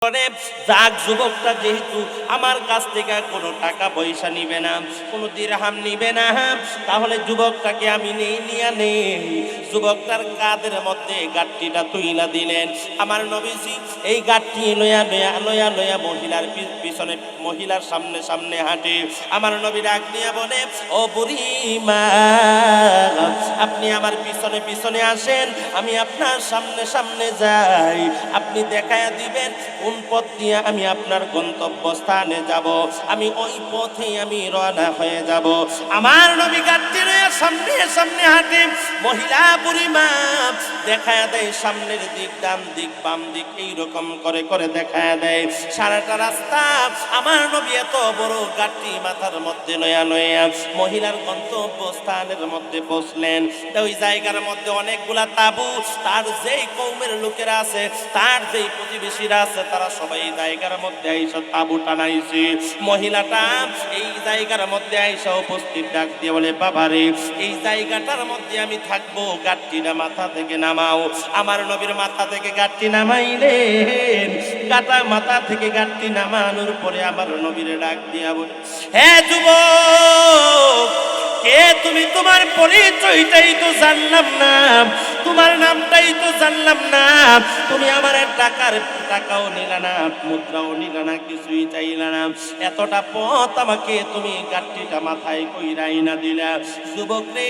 যাক যুবকটা যেহেতু আমার কাছ থেকে কোনো টাকা পয়সা নিবে না, কোনো দিরহাম নিবে না, তাহলে যুবকটাকে আমি নিয়ে নেই। যুবকটার কাঁধের মধ্যে গাঁটটিটা তুইলা দিলেন আমার নবীজি। এই গাঁটটি লয়া লয়া লয়া লয়া মহিলার পিছনে, মহিলার সামনে সামনে হাঁটে। আমার নবী ডাক দিয়া বলে, ও বুড়িমা, আপনি আমার পিছনে পিছনে আসেন, আমি আপনার সামনে সামনে যাই। আপনি দেখায়া দিবেন কোন পথ দিয়ে আমি আপনার গন্তব্যস্থানে যাব, আমি ওই পথে আমি রওনা হয়ে যাব। আমার নবী গাড়ি নিয়ে সামনে সামনে হাঁটে। মহিলা বুড়িমা দেখায়া দেয় সামনের দিক, ডান দিক, বাম দিক, এইরকম করে করে দেখায়া দেয় সারাটা রাস্তা। আমার নবী এত বড় গাড়ি মাথার মধ্যে লয়া লয়া মহিলার গন্তব্যস্থানের মধ্যে পৌঁছলেন। ওই জায়গার মধ্যে অনেকগুলা তাবু, তার যেই কওমের লোকেরা আছে, তার যেই প্রতিবেশীরা আছে, তারা সবাই এই জায়গার মধ্যে আইসা তাবু টানাইছে। মহিলাটা এই জায়গার মধ্যে আইসা উপস্থিত, ডাক দিয়ে বলে, বাবারে, এই জায়গাটার মধ্যে আমি থাকবো, গাঁটটিটা মাথা থেকে নামাও। আমার নবীর মাথা থেকে গাঁটটি নামাইলেন। গাটা মাথা থেকে গাঁটটি নামানোর পরে আমার নবীরে ডাক দিয়া বলে, হে যুবক, কে তুমি? তোমার পরিচয়টাই তো জানলাম না, তোমার নামটাই তো জানলাম না। তুমি আমার টাকাও নিলা না, মুদ্রাও নিলা না, কিছুই চাইলা না। এতটা পথ আমাকে তুমি গাঁটটিটা মাথায় কইরাই না দিলা। যুবক রে,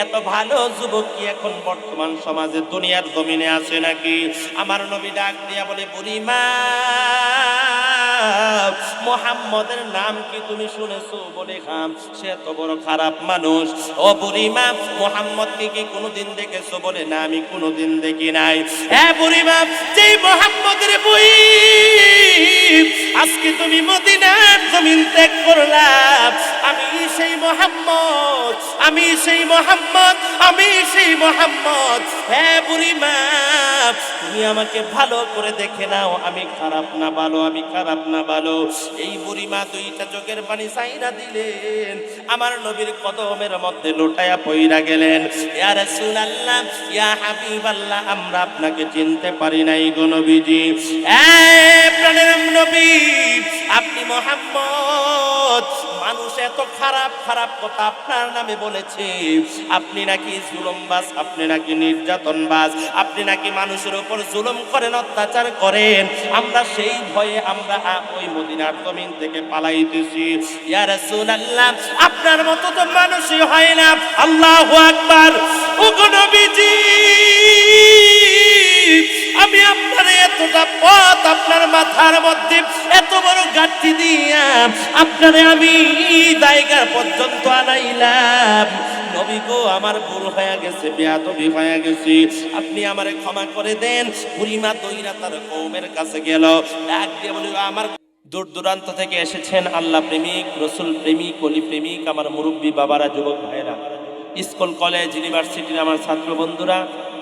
এত ভালো যুবক কি এখন বর্তমান সমাজে দুনিয়ার জমিনে আছে নাকি? আমার নবী ডাক দিয়া বলে, বুড়িমা, মুহাম্মদের নাম কি তুমি শুনেছো? বলে, খাম, সে এত বড় খারাপ মানুষ। ও বুড়িমা, মুহাম্মদকে কি কোনোদিন দেখেছো? বলে, না, আমি কোনোদিন দেখি নাই। হ্যাঁ বুড়িমা, যেই মুহাম্মদের বই আজকে তুমি মদিনার জমিন ত্যাগ করলাম, আমি সেই মুহাম্মদ, আমি সেই মুহাম্মদ, আমি সেই মুহাম্মদ। হ্যাঁ বুড়িমা, তুমি আমাকে ভালো করে দেখে নাও, আমি খারাপ না ভালো, আমি খারাপ না ভালো। এই বুড়িমা দুইটা চোখের পানি ছাইরা দিলেন, আমার নবীর কদমের মধ্যে লোটায়া পইরা গেলেন। ইয়া রাসূলুল্লাহ, ইয়া হাবিবাল্লাহ, আমরা আপনাকে চিনতে পারি নাই গো নবীজি। প্রাণের নবী, আপনি মুহাম্মদ। মানুষ এত খারাপ খারাপ কথা আপনার নামে বলেছে, আপনি নাকি জুলুমবাজ, আপনি নাকি নির্যাতনবাজ, আপনি নাকি মানুষের উপর জুলুম করেন, অত্যাচার করেন। আমরা সেই ভয়ে আমরা ওই মদিনার জমিন থেকে পালাইতেছি। ইয়া রাসূলুল্লাহ, আপনার মতো তো মানুষই হয় না। আল্লাহু আকবার। ওগো নবীজি, আমি আপনার এতটা পথ আপনার মাথার মধ্যে এত বড় গাঁটটি দিয়া আপনারে আমি জায়গা পর্যন্ত আনাইলাম। নবী গো, আমার ভুল হয়ে গেছে, বেয়াদবি হয়ে গেছে, আপনি আমারে ক্ষমা করে দেন। বুড়িমা দইরা তার কওমের কাছে গেল, ডাক দিয়ে বলিল, আমার দূর দূরান্ত থেকে এসেছেন আল্লাহ প্রেমিক, রসুল প্রেমিক, অলি প্রেমিক, আমার মুরব্বী বাবারা, যুবক ভাইরা, স্কুল কলেজ ইউনিভার্সিটির আমার ছাত্র বন্ধুরা,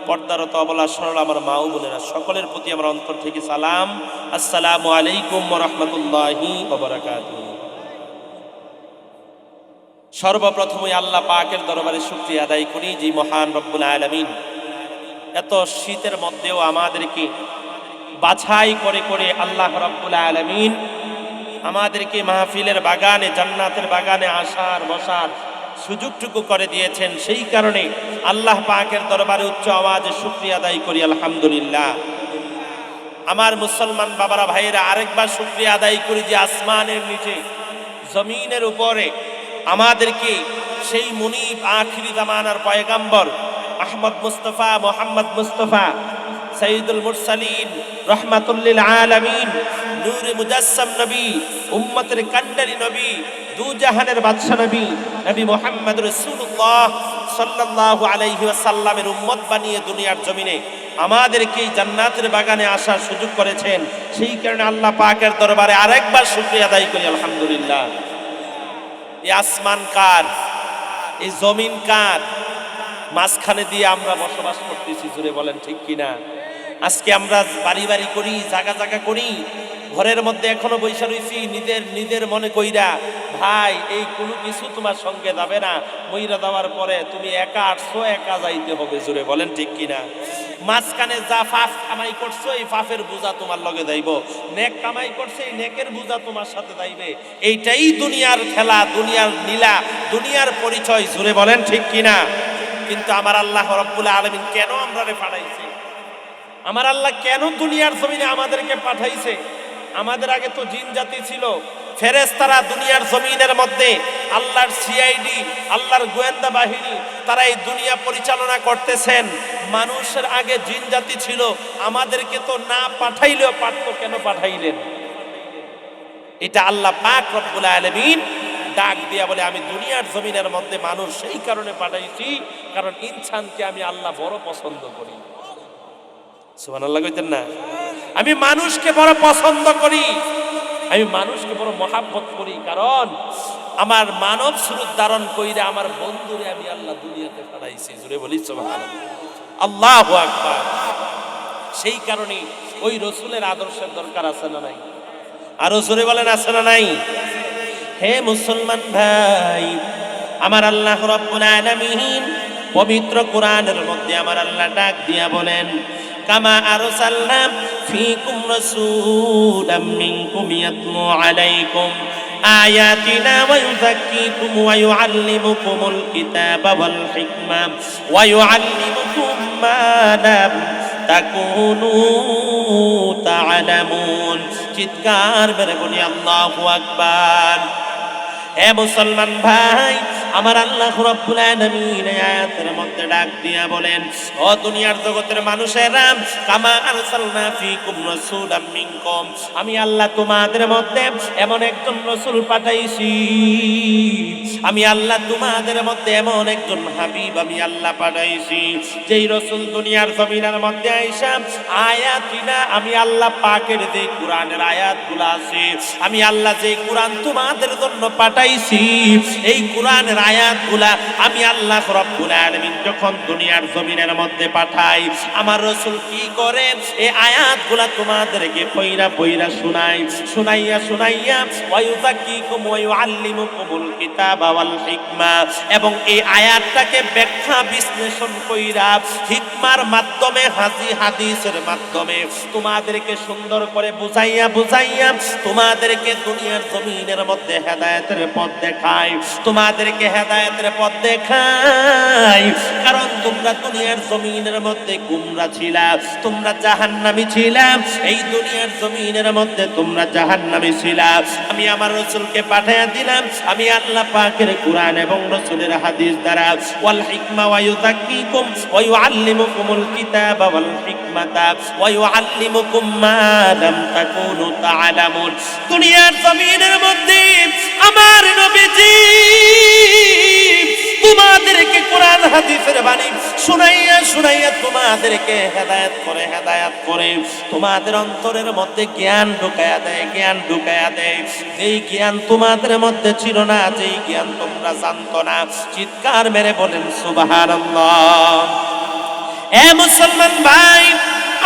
পর্দারত অবলা সরল আমার মা ও বোনেরা, সকলের প্রতি আমার অন্তর থেকে সালাম। আসসালামু আলাইকুম ওয়া রাহমাতুল্লাহি ওয়া বারাকাতুহু। সর্বপ্রথমে আল্লাহ পাকের দরবারে শুকরিয়া আদায় করি, যে মহান রব্বুল আলামিন এত শীতের মধ্যেও আমাদেরকে বাছাই করে করে আল্লাহ রব্বুল আলামিন আমাদেরকে মাহফিলের বাগানে, জান্নাতের বাগানে আসার বসার সুযোগটুকু করে দিয়েছেন। সেই কারণে আল্লাহ পাকের দরবারে উচ্চ আওয়াজে শুকরিয়া আদায় করি, আলহামদুলিল্লাহ। আমার মুসলমান বাবারা, ভাইয়েরা, আরেকবার শুকরিয়া আদায় করি যে আসমানের নিচে, জমিনের উপরে আমাদেরকে সেই মুনিব আখিরি জামানার পয়গাম্বর আহমদ মুস্তফা, মোহাম্মদ মুস্তফা, সাইয়্যিদুল মুরসালিন, রাহমাতুল লিল আলামিন, নূরে মুজাসসাম নবী, উম্মতের কান্ডারি নবী, দু জাহানের বাদশা নবী, নবী মুহাম্মদ রাসূলুল্লাহ সাল্লাল্লাহু আলাইহি ওয়াসাল্লামের উম্মত বানিয়ে দুনিয়ার জমিনে আমাদেরকে এই জান্নাতের বাগানে আসার সুযোগ করেছেন। সেই কারণে আল্লাহ পাকের দরবারে আরেকবার শুকরিয়া আদায় করি, আলহামদুলিল্লাহ। এই আসমান কার? এই জমিন কার? মাঝখানে দিয়ে আমরা বসবাস করতেছি, জুড়ে বলেন ঠিক কিনা? আজকে আমরা বাড়ি বাড়ি করি, জায়গা জায়গা করি, ঘরের মধ্যে এখনো বৈশা রয়েছি নিজের মনে কইরা, ভাই এই কোনো কিছু তোমার সঙ্গে যাবে না, মইরা দেওয়ার পরে তুমি একা আসছো, একা যাইতে হবে। জোরে বলেন ঠিক কিনা? মাঝখানে যা পাপ কামাই করছো, এই পাপের বোঝা তোমার লগে যাইব, নেক কামাই করছে এই নেকের বোঝা তোমার সাথে যাইবে। এইটাই দুনিয়ার খেলা, দুনিয়ার লীলা, দুনিয়ার পরিচয়। জোরে বলেন ঠিক কিনা? কিন্তু আমার আল্লাহ রাব্বুল আলামিন কেন আমরারে পাঠাইছে? আমার আল্লাহ কেন দুনিয়ার জমিনে আমাদেরকে পাঠাইছে? আমাদের আগে তো জিন জাতি ছিল, ফেরেশতারা দুনিয়ার জমিনের মধ্যে আল্লাহর সিআইডি, আল্লাহর গোয়েন্দা বাহিনী, তারা এই দুনিয়া পরিচালনা করতেছেন। মানুষের আগে জিন জাতি ছিল, আমাদেরকে তো না পাঠাইলেও পারতো, কেন পাঠাইলেন? এটা আল্লাহ পাক রব্বুল আলামিন ডাক দিয়া বলে, আমি দুনিয়ার জমিনের মধ্যে মানুষ সেই কারণে পাঠাইছি, কারণ ইনসানকে আমি আল্লাহ বড় পছন্দ করি। সুবহানাল্লাহ কইতেন না? আমি মানুষকে বড় পছন্দ করি, আমি মানুষকে বড় মহাব্বত করি, কারণ আমার মানব স্বরূপ ধারণ কইরা আমার বন্ধুরে আমি আল্লাহ দুনিয়াতে পাঠাইছি। জোরে বলি সুবহানাল্লাহ, আল্লাহু আকবার। সেই কারণে ওই রসুলের আদর্শের দরকার আছে না নাই? আরো জোরে বলেন, আছে না নাই? হে মুসলমান ভাই, আমার আল্লাহ রাব্বুল আলামিন পবিত্র কোরআনের মধ্যে আমার আল্লাহ ডাক দিয়া বলেন, কামা আরসালনা ফীকুম রাসূলাম মিনকুম ইয়াতলু আলাইকুম আয়াতিনা ওয়া ইউযাক্কিকুম ওয়া ইউআল্লিমুকুমুল কিতাবা ওয়াল হিকমা ওয়া ইউআল্লিমুকুম মা লাম তাকুনু তা'লামুন। চিৎকার মেরে বলি আল্লাহু আকবার। হে মুসলমান ভাই, আমার আল্লাহ রাব্বুল আলামিন আয়াতের মধ্যে ডাক দিয়া বলেন, ও দুনিয়ার জগতের মানুষেরা, কামা আরসালনা ফীকুম রাসূলাম মিনকুম, আমি আল্লাহ তোমাদের মধ্যে এমন একজন রাসূল পাঠাইছি, আমি আল্লাহ তোমাদের মধ্যে এমন একজন হাবিব আমি আল্লাহ পাঠাইছি, যেই রাসূল দুনিয়ার জমিনের মধ্যে আইসা আয়াতিনা, আমি আল্লাহ পাকের যে কোরআনের আয়াতগুলো আছে, আমি আল্লাহ যে কোরআন তোমাদের জন্য পাঠাইছি, এই কোরআনের আয়াতগুলা আমি আল্লাহ রাব্বুল আলামিন যখন দুনিয়ার জমিনের মধ্যে পাঠাই, আমার রাসূল কি করে? এই আয়াতগুলা তোমাদেরকে পয়রা পয়রা শুনাইয়া ওয়া ইউযাক্কিকুম ওয়া ইউআল্লিমুকুমুল কিতাবা ওয়াল হিকমা, এবং এই আয়াতটাকে ব্যাখ্যা বিশ্লেষণ কইরা হিকমার মাধ্যমে, হাদিসের মাধ্যমে তোমাদেরকে সুন্দর করে বুঝাইয়া তোমাদেরকে দুনিয়ার জমিনের মধ্যে হেদায়েতের পথ দেখায়, তোমাদেরকে হেদায়েতের পথ দেখায়। কারণ তোমরা দুনিয়ার জমিনের মধ্যে গুমরা ছিলা, তোমরা জাহান্নামী ছিলা, এই দুনিয়ার জমিনের মধ্যে তোমরা জাহান্নামী ছিলা, আমি আমার রাসূলকে পাঠিয়ে দিলাম, আমি আল্লাহ পাকের কোরআন এবং রাসূলের হাদিস দ্বারা, ওয়াল হিকমা ওয়া ইউযাক্কিকুম ওয়া ইউআল্লিমুকুমুল কিতাবা ওয়াল হিকমাতা ওয়া ইউআল্লিমুকুম মা লাম তাকুনু তা'লামুন। দুনিয়ার জমিনের মধ্যে আমার নবীজি তোমাদেরকে কোরআন হাদিসের বাণী শুনাইয়া তোমাদেরকে হেদায়েত করে তোমাদের অন্তরের মধ্যে জ্ঞান ঢুকায়া দেয়, যেই জ্ঞান তোমাদের মধ্যে ছিল না, যেই জ্ঞান তোমরা জানতো না। চিৎকার মেরে বলেন সুবহানাল্লাহ। এ মুসলমান ভাই,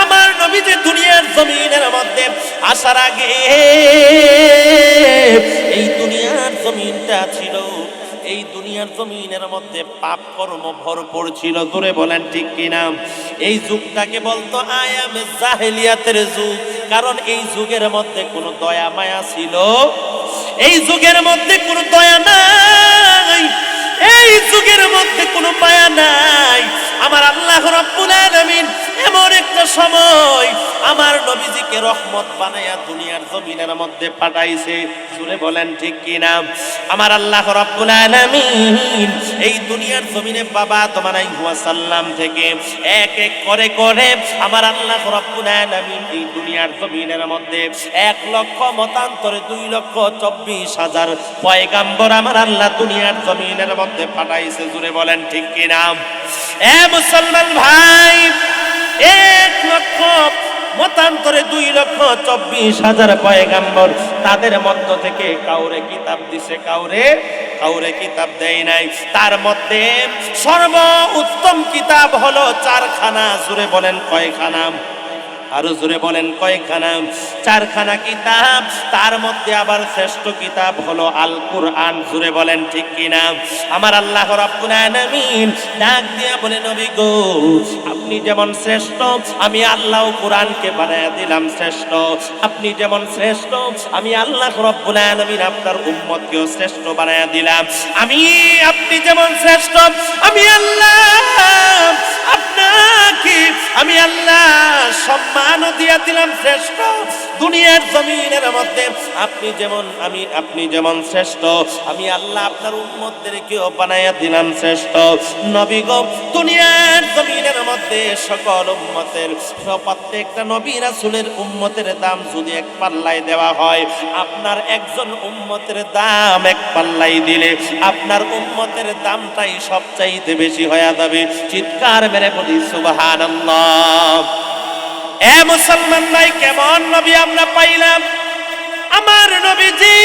আমার নবী যে দুনিয়ার জমিনের মধ্যে আসার আগে এই দুনিয়ার জমিনটা ছিল, এই দুনিয়ার জমিনের মধ্যে পাপ কর্ম ভরপুর ছিল। জোরে বলেন ঠিক কিনা? এই যুগটাকে বলতো আয়ামে জাহেলিয়াতের যুগ, কারণ এই যুগের মধ্যে কোনো দয়া মায়া ছিল, এই যুগের মধ্যে কোনো দয়া নাই, এই যুগের মধ্যে কোনো মায়া নাই। আমার আল্লাহ রাব্বুল আলামিন এমন একটা সময় আমার নবীজিকে রহমত বানায়া দুনিয়ার জমিনের মধ্যে পাঠাইছে। জোরে বলেন ঠিক কিনা? আমার আল্লাহ রাব্বুল আলামিন এই দুনিয়ার জমিনে বাবা আদম আলাইহিস সালাম থেকে এক এক করে আমার আল্লাহ রাব্বুল আলামিন এই দুনিয়ার জমিনের মধ্যে 1 লক্ষ মতান্তরে 2,24,000 পয়গাম্বর আমার আল্লাহ দুনিয়ার জমিনের মধ্যে পাঠাইছে। জোরে বলেন ঠিক কিনা? এ মুসলমান ভাই, 1 লক্ষ মতান্তরে 2,24,000 পয়গাম্বর, তাদের মধ্য থেকে কাউরে কিতাব দিছে, কাউরে কিতাব দেয় নাই। তার মধ্যে সর্বোত্তম কিতাব হলো 4খানা। জোরে বলেন কয়খানা? আরো জোরে বলেন কয়খানা? 4খানা কিতাব, তার মধ্যে আবার শ্রেষ্ঠ কিতাব হলো আল কুরআন। জোরে বলেন ঠিক কিনা? আমার আল্লাহ রাব্বুল আলামিন ডাক দিয়া বলে, নবী গো, আপনি যেমন শ্রেষ্ঠ, আমি আল্লাহ কোরআনকে বানায়া দিলাম শ্রেষ্ঠ। আপনি যেমন শ্রেষ্ঠ, আমি আল্লাহ রাব্বুল আলামিন আপনার উম্মতকেও শ্রেষ্ঠ বানায়া দিলাম। আপনি যেমন শ্রেষ্ঠ, আমি আল্লাহ আপনাকে, আমি আল্লাহ সম্মানও দিয়া দিলাম শ্রেষ্ঠ। দুনিয়ার জমিনের মধ্যে আপনি যেমন শ্রেষ্ঠ, আমি আল্লাহ আপনার উম্মতদেরকেও বানায়া দিলাম শ্রেষ্ঠ। নবী গো, দুনিয়ার জমিনের মধ্যে সকল উম্মতের, প্রত্যেকটা নবী রাসূলের উম্মতের দাম যদি এক পাল্লায় দেওয়া হয়, আপনার একজন উম্মতের দাম এক পাল্লায় দিলে আপনার উম্মতের দামটাই সবচাইতে বেশি হয়ে যাবে। চিৎকার মেরে বলি সুবহানাল্লাহ। এ মুসলমান ভাই, কেমন নবী আমরা পাইলাম? আমার নবীজি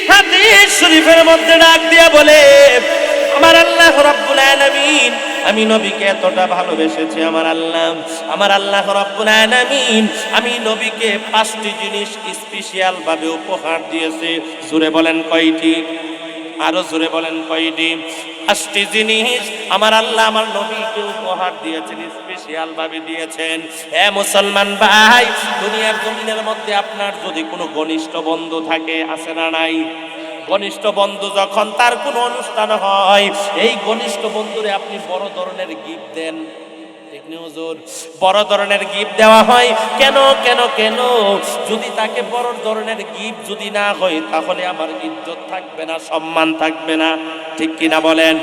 হাদিস শরীফের মধ্যে ডাক দিয়া বলে, আমার আল্লাহ রাব্বুল আলামিন, আমি নবীকে এতটা ভালোবেসেছি আমার আল্লাহ রাব্বুল আলামিন আমি নবীকে 5টি জিনিস স্পেশাল ভাবে উপহার দিয়েছে। জোরে বলেন কয়টি? আরো জোরে বলেন কয়টি? 5টি জিনিস আমার আল্লাহ আমার নবীকে উপহার দিয়েছেন, স্পেশাল ভাবে দিয়েছেন। হে মুসলমান ভাই, দুনিয়ার জমিনের মধ্যে আপনার যদি কোনো ঘনিষ্ঠ বন্ধু থাকে, আছে না নাই? ঘনিষ্ঠ বন্ধু যখন তার কোনো অনুষ্ঠান হয়, এই ঘনিষ্ঠ বন্ধুরে আপনি বড় ধরনের গিফট দেন। ঠিক না হুজুর? বড় ধরনের গিফট দেওয়া হয়। কেন কেন কেন? যদি তাকে বড় ধরনের গিফট যদি না হয়, তাহলে আমার ইজ্জত থাকবে না, সম্মান থাকবে না। ঠিক কিনা বলেন?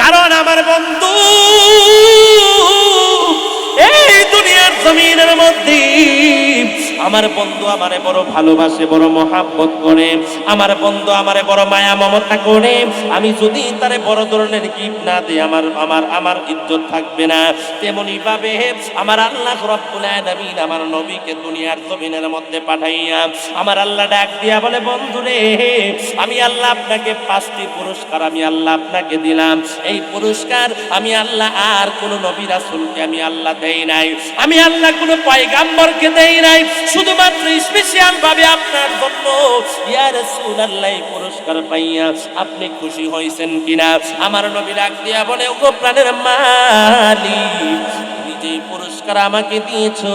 কারণ আমার বন্ধু এই দুনিয়ার জমিনের মধ্যে, আমার বন্ধু আমারে বড় ভালোবাসে, বড় মহাব্বত করে, আমার বন্ধু আমারে বড় মায়া মমতা করে। আমি যদি তারে বড় ধরনের গিফট না দিই, আমার ইজ্জত থাকবে না। তেমনি ভাবে আমার আল্লাহ রাব্বুল আলামিন আমার নবীকে দুনিয়ার জমিনের মধ্যে পাঠাইয়া আমার আল্লাহ ডাক দিয়া বলে, বন্ধু রে, আমি আল্লাহ আপনাকে 5টি পুরস্কার আমি আল্লাহ আপনাকে দিলাম। এই পুরস্কার আমি আল্লাহ আর কোন নবী রাসূলকে আমি আল্লাহ দেই নাই, আমি আল্লাহ কোন পয়গাম্বরকে দেই নাই। শুধুমাত্র স্পেশাল ভাবে আপনার জন্য ইয়া রাসূলুল্লাহ পুরস্কার পাইয়া আপনি খুশি হইছেন কিনা? আমার নবী ডাক দিয়া বলে, ওগো প্রাণের মালিক, তুমি যে পুরস্কার আমাকে দিয়েছো,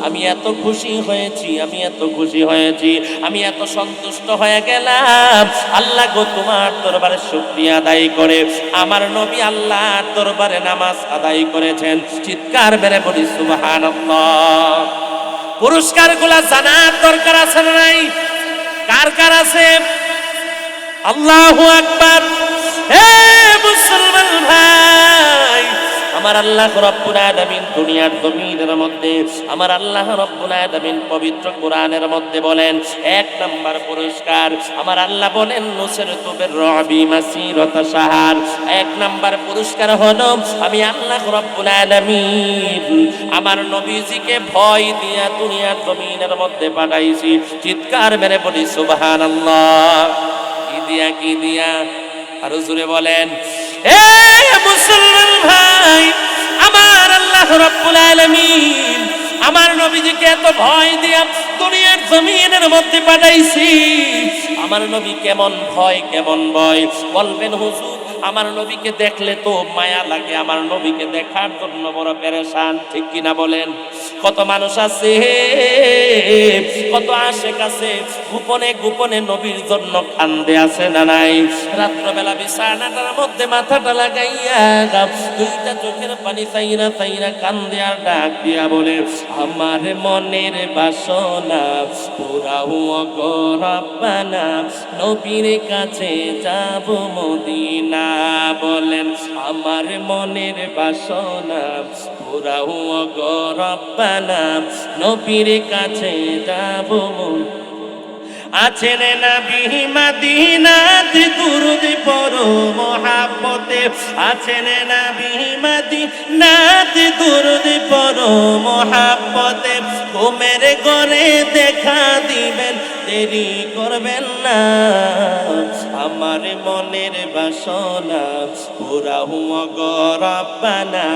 আমি এত খুশি হয়েছি, আমি এত সন্তুষ্ট হয়ে গেলাম। আল্লাহ গো, তোমার দরবারে শুকরিয়া আদায় করে আমার নবী আল্লাহর দরবারে নামাজ আদায় করেছেন। চিৎকার মেরে বলি সুবহানাল্লাহ। পুরস্কারগুলা জানার দরকার আছে না নাই? কার কার আছে? আল্লাহু আকবার। হে মুসলমান ভাই, আমার আল্লাহ রাব্বুল আলামিন দুনিয়ার জমিনের মধ্যে, আমার আল্লাহ রাব্বুল আলামিন পবিত্র কোরআনের মধ্যে বলেন, 1 নাম্বার পুরস্কার আমার আল্লাহ বলেন, নুসরাতু বির-রু'বি মাসিরাতা শাহর। 1 নাম্বার পুরস্কার হলো আমি আল্লাহ রাব্বুল আলামিন আমার নবীজিকে ভয় দিয়া দুনিয়ার জমিনের মধ্যে পাঠাইছি। চিৎকার মেরে বলি সুবহানাল্লাহ। কি দিয়া? আরো জোরে বলেন। এ মুসলমান ভাই, আমার আল্লাহ রাব্বুল আলামিন আমার নবীজিকে এত ভয় দিয়া দুনিয়ার জমিনের মধ্যে পাঠাইছি। আমার নবী কেমন ভয়, কেমন ভয়? বলবেন হুজুর, আমার নবীকে দেখলে তো মায়া লাগে, আমার নবীকে দেখার জন্য বড় পেরেশান। ঠিক কিনা বলেন? কত মানুষ আছে, কত আশেক আছে, গোপনে গোপনে নবীর জন্য কান্দে, আছে না নাই? রাত্রবেলা বিছানাটার মধ্যে মাথাটা লাগাইয়া 2টা চোখের পানি চাইরা কান্দে আর ডাক দিয়া বলে, আমার মনের বাসনা পুরাও গো রব্বানা, নবীর কাছে যাব মদিনা। বলেন, আমার মনের বাসনা পুরাও গো রব্বানা, নবীর কাছে যাব। আছেন নবী মদিনাতে দুরুদ পড়ো মহাব্বতে, আছেন নবী মদিনাতে দুরুদ পড়ো মহাব্বতে, ঘুমের ঘরে দেখা দিবেন দেরি করবেন না, আমার মনের বাসনা পুরাও গো রব্বানা,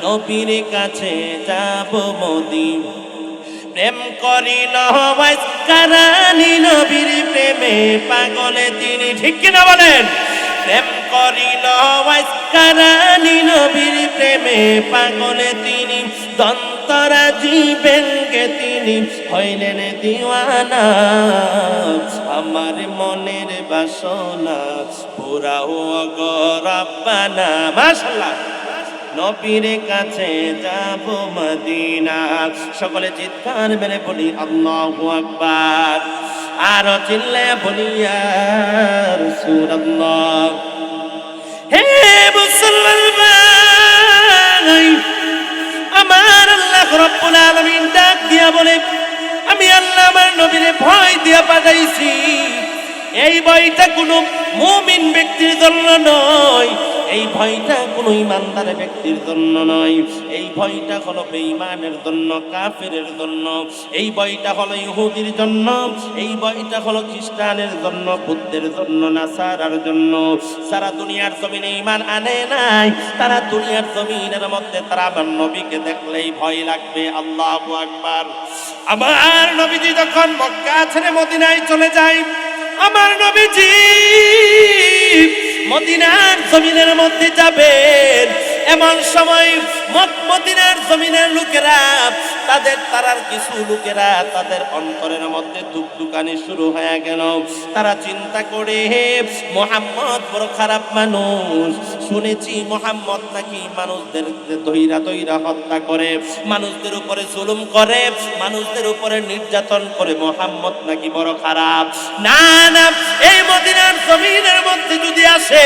নবীর কাছে যাব মদিন। প্রেম করিল ওয়াইস কারানি, নবীর প্রেমে পাগলে তিনি, ঠিক কিনা বলেন? প্রেম করিল ওয়াইস কারানি, নবীর প্রেমে পাগলে তিনি, দন্তরাজি ব্যঙ্গে তিনি হইলেন দিওয়ানা, আমার মনের বাসনা পুরাও গো রব্বানা। মাশাআল্লাহ, নবীর কাছে যাব মদিনা। সকলে চিৎকার মেরে বলি আল্লাহু আকবার, আর চিল্লে বলি ইয়া রাসূলুল্লাহ। হে মুসলমান ভাই, আমার আল্লাহ রাব্বুল আলামিন ডাক দিয়া বলে, আমি আল্লাহ আমার নবীরে ভয় দিয়া পাঠাইছি। এই ভয়টা কোনো মুমিন ব্যক্তির জন্য নয়, এই ভয়টা কোনো ইমানদার ব্যক্তির জন্য নয়, এই ভয়টা হলো বেঈমানের জন্য, কাফেরের জন্য। এই ভয়টা হলো ইহুদির জন্য, এই ভয়টা হলো খ্রিস্টানের জন্য, বুদ্ধের জন্য, নাসারার জন্য। সারা দুনিয়ার জমিনে ঈমান আনে নাই, তারা দুনিয়ার জমিনের মধ্যে তারা আমার নবীকে দেখলেই ভয় লাগবে। আল্লাহু আকবার। আমার নবীজি যখন মক্কা ছেড়ে মদিনায় চলে যায়, আমার নবীজি মদিনার জমিনের মধ্যে যাবেন, এমন সময় মদিনার জমিনের লোকেরা তারার কিছু লোকেরা তাদের অন্তরের মধ্যে দুকদুকানি শুরু হয়ে গেল। তারা চিন্তা করে, হে মুহাম্মদ বড় খারাপ মানুষ, শুনেছি মুহাম্মদ নাকি মানুষদের দইরা হত্যা করে, মানুষদের উপরে জুলুম করে, মানুষদের উপরে নির্যাতন করে, মুহাম্মদ নাকি বড় খারাপ। না না, এই মদিনার জমিনের মধ্যে যদি আসে